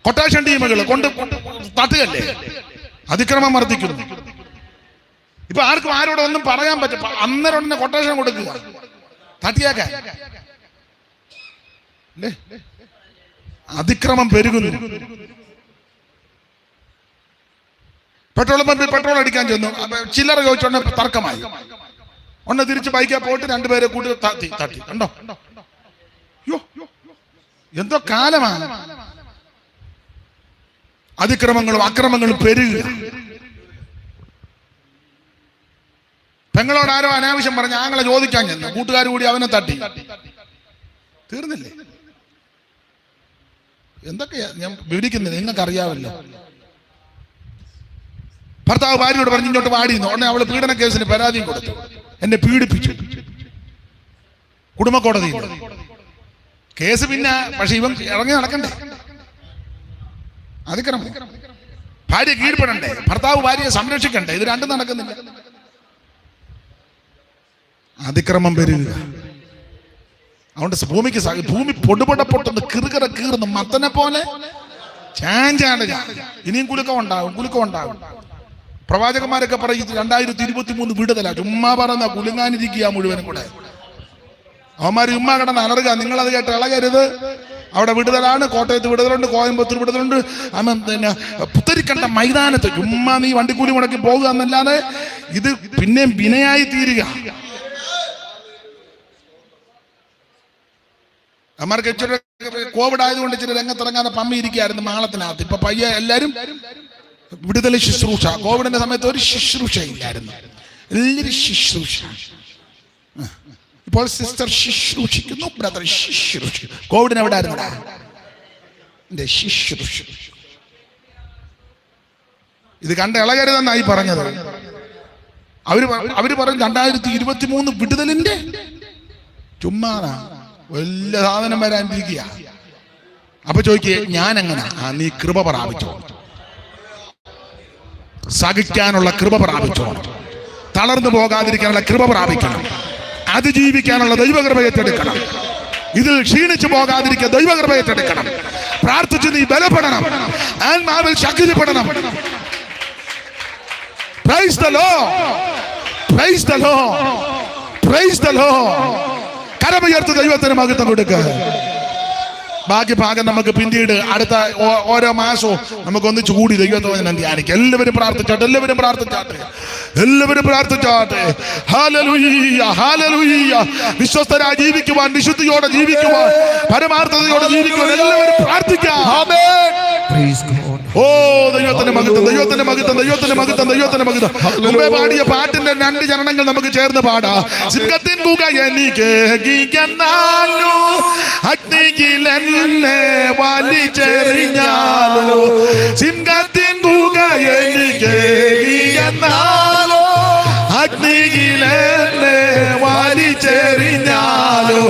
കൊട്ടേഷൻ ടീമുകൾ കൊണ്ട് തട്ടുകല്ലേ, അതിക്രമം വർദ്ധിക്കുന്നു. ഇപ്പൊ ആർക്കും ആരോട് ഒന്നും പറയാൻ പറ്റും. അന്നേരം ഉടനെ കൊട്ടേഷൻ കൊടുക്കുക, തട്ടിയാക്കാൻ. അതിക്രമം പെരുകുന്നു. പെട്രോൾ പമ്പിൽ പെട്രോൾ അടിക്കാൻ ചെന്നു, ചില്ലറ ചോദിച്ചോണ്ട് തർക്കമായി. ഒന്ന് തിരിച്ച് ബൈക്കാ പോയിട്ട് രണ്ടുപേരെ കൂട്ടി തട്ടി. കണ്ടോ? എന്തോ കാലമാണ്. അതിക്രമങ്ങളും അക്രമങ്ങളും പെരുകുക. പെങ്ങളോട് ആരോ അനാവശ്യം പറഞ്ഞ ആങ്ങളെ ചോദിക്കാൻ ചെന്നു, കൂട്ടുകാർ കൂടി അവനെ തട്ടി. തീർന്നില്ലേ? എന്തൊക്കെയാ ഞാൻ വിവരിക്കുന്നത്, നിങ്ങൾക്കറിയാമല്ലോ. ഭർത്താവ് ഭാര്യയോട് പറഞ്ഞ് ഇങ്ങോട്ട് വാടിയിരുന്നു. ഉടനെ അവള് പീഡന കേസിന് പരാതിയും കൊടുത്തു. എന്നെ പീഡിപ്പിച്ചു. കുടുംബ കോടതി കേസ്. പിന്നെ പക്ഷെ ഇവൻ ഇറങ്ങി നടക്കണ്ടേ? അതിക്രമം. ഭാര്യ കീഴ്പ്പെടണ്ടേ? ഭർത്താവ് ഭാര്യയെ സംരക്ഷിക്കണ്ടേ? ഇത് രണ്ടും നടക്കുന്നില്ല. അതിക്രമം പെരുകുക. അതുകൊണ്ട് ഭൂമി പൊടുപൊട പൊട്ടുന്നു, കീറുന്നു, മത്തനെ പോലെ ചാഞ്ചാണ്. ഇനിയും കുലുക്കം ഉണ്ടാകും. പ്രവാചകന്മാരൊക്കെ പറയും 2023 വിടുതല. ചുമ്മാ പറഞ്ഞ കുലുങ്ങാനിരിക്കുക മുഴുവനും കൂടെ. അവന്മാർ ചുമ്മാ കിടന്ന് അലറുക. നിങ്ങളത് കേട്ട് ഇളകരുത്. അവിടെ വിടുതലാണ്. കോട്ടയത്ത് വിടുതലുണ്ട്, കോയമ്പത്തൂർ വിടുതലുണ്ട്, പിന്നെ പുത്തരിക്കണ്ട മൈതാനത്ത് ചുമ്മാ നീ വണ്ടിക്കൂലി മുടക്കി പോകുക എന്നല്ലാതെ ഇത് പിന്നെയും വിനയായി തീരുക. അമ്മമാർക്ക് ഇച്ചിരി കോവിഡ് ആയതുകൊണ്ട് ഇച്ചിരി രംഗത്തിറങ്ങാതെ പമ്മി ഇരിക്കുകയായിരുന്നു മാളത്തിനകത്ത്. ഇപ്പൊ പയ്യെ എല്ലാവരും വിടുതൽ ശുശ്രൂഷ. കോവിഡിന്റെ സമയത്ത് ഒരു ശുശ്രൂഷ ഇല്ലായിരുന്നു, എല്ലാവരും ശുശ്രൂഷ. ഇപ്പോൾ സിസ്റ്റർ ശുശ്രൂഷിക്കുന്നു, ബ്രദർ ശുശ്രൂഷിക്കുന്നു. കോവിഡിന് എവിടെ ആയിരുന്നു ശുശ്രൂഷ? ഇത് കണ്ട ഇളകരുതെന്നായി പറഞ്ഞത്. അവര് പറഞ്ഞു 2023 വിടുതലിന്റെ ചുമ്മാതാ, വലിയ സാധനം വരാനിരിക്കുക. അപ്പൊ ചോദിക്കേ, ഞാൻ എങ്ങനെ? നീ കൃപ പ്രാപിച്ചോ, സഹിക്കാനുള്ള കൃപ പ്രാപിച്ചോ, തളർന്നു പോകാതിരിക്കാനുള്ള കൃപ പ്രാപിക്കണം, അതിജീവിക്കാനുള്ള ദൈവകൃപ ഏറ്റെടുക്കണം, ഇതിൽ ക്ഷീണിച്ചു പോകാതിരിക്കാൻ ദൈവകൃപ ഏറ്റെടുക്കണം, പ്രാർത്ഥിച്ച് നീ ബലപ്പെടണം, ആത്മാവിൽ ശക്തിപ്പെടണം. Praise the Lord, praise the Lord, praise the Lord. കരമുയർത്ത് ദൈവത്തിന് മഹത്വം കൊടുക്കുക. ബാക്കി ഭാഗം നമുക്ക് പിന്നീട് അടുത്ത ഓരോ മാസവും നമുക്ക് ഒന്നിച്ചു കൂടി ദൈവത്തെ ധ്യാനിക്കാം. എല്ലാവരും പ്രാർത്ഥിച്ചാട്ടെ. Hallelujah, hallelujah. വിശ്വസ്തരായി ജീവിക്കുവാൻ, വിശുദ്ധിയോടെ ജീവിക്കുവാൻ, പരമാർത്ഥതയോടെ ജീവിക്കുവാൻ എല്ലാവരും പ്രാർത്ഥിക്കാം. ഓ ദൈവത്തിന്റെ മഹത്വം, ദൈവത്തിന്റെ മഹത്വം, ദൈവത്തിന്റെ മഹത്വം, ദൈവത്തിന്റെ മഹത്വം. മുമ്പേ പാടിയ പാട്ടിന്റെ 2 ചരണങ്ങൾ നമുക്ക് ചേർന്ന് പാടാം. സിംഹത്തിൻ പുക എനിക്ക് ഗീകന്നാലോ, അഗ്നിയിലെന്നെ വലിച്ചെറിഞ്ഞാലോ, സിംഹത്തിൻ പുക എനിക്ക് ഗീകന്നാലോ, അഗ്നിയിലെന്നെ വലിച്ചെറിഞ്ഞാലോ,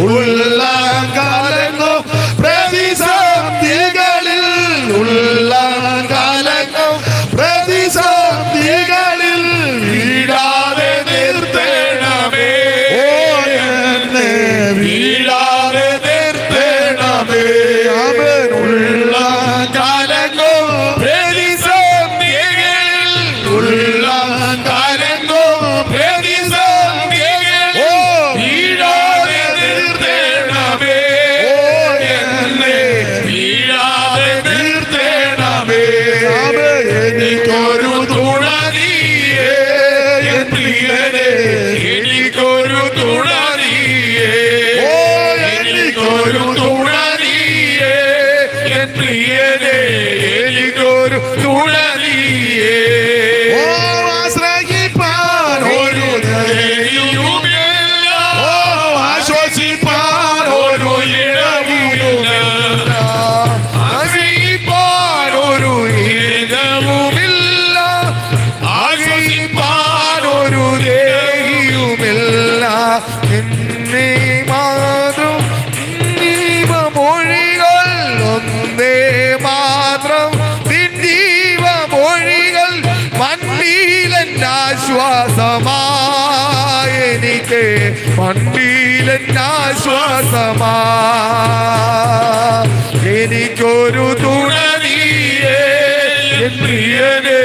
ഉള്ളകാലങ്ങോ പ്രതിസന്ധികളിൽ, ഉള്ളകാലങ്ങോ പ്രതിസന്ധികളിൽ വീഴാതെ നിർത്തേണമേ. ഓ എന്നെ വീഴാതെ നിർത്തേണമേ. അവൻ ഉള്ളകാലങ്ങോ പ്രതിസന്ധികളിൽ, ഉള്ളകാലങ്ങോ പ്രതിസന്ധികളിൽ വീഴാതെ നിർത്തേണമേ. എനിക്ക് മണ്ണിലെന്നാശ്വാസമാ എനിക്കൊരു തുണ നീയേ എൻ പ്രിയനേ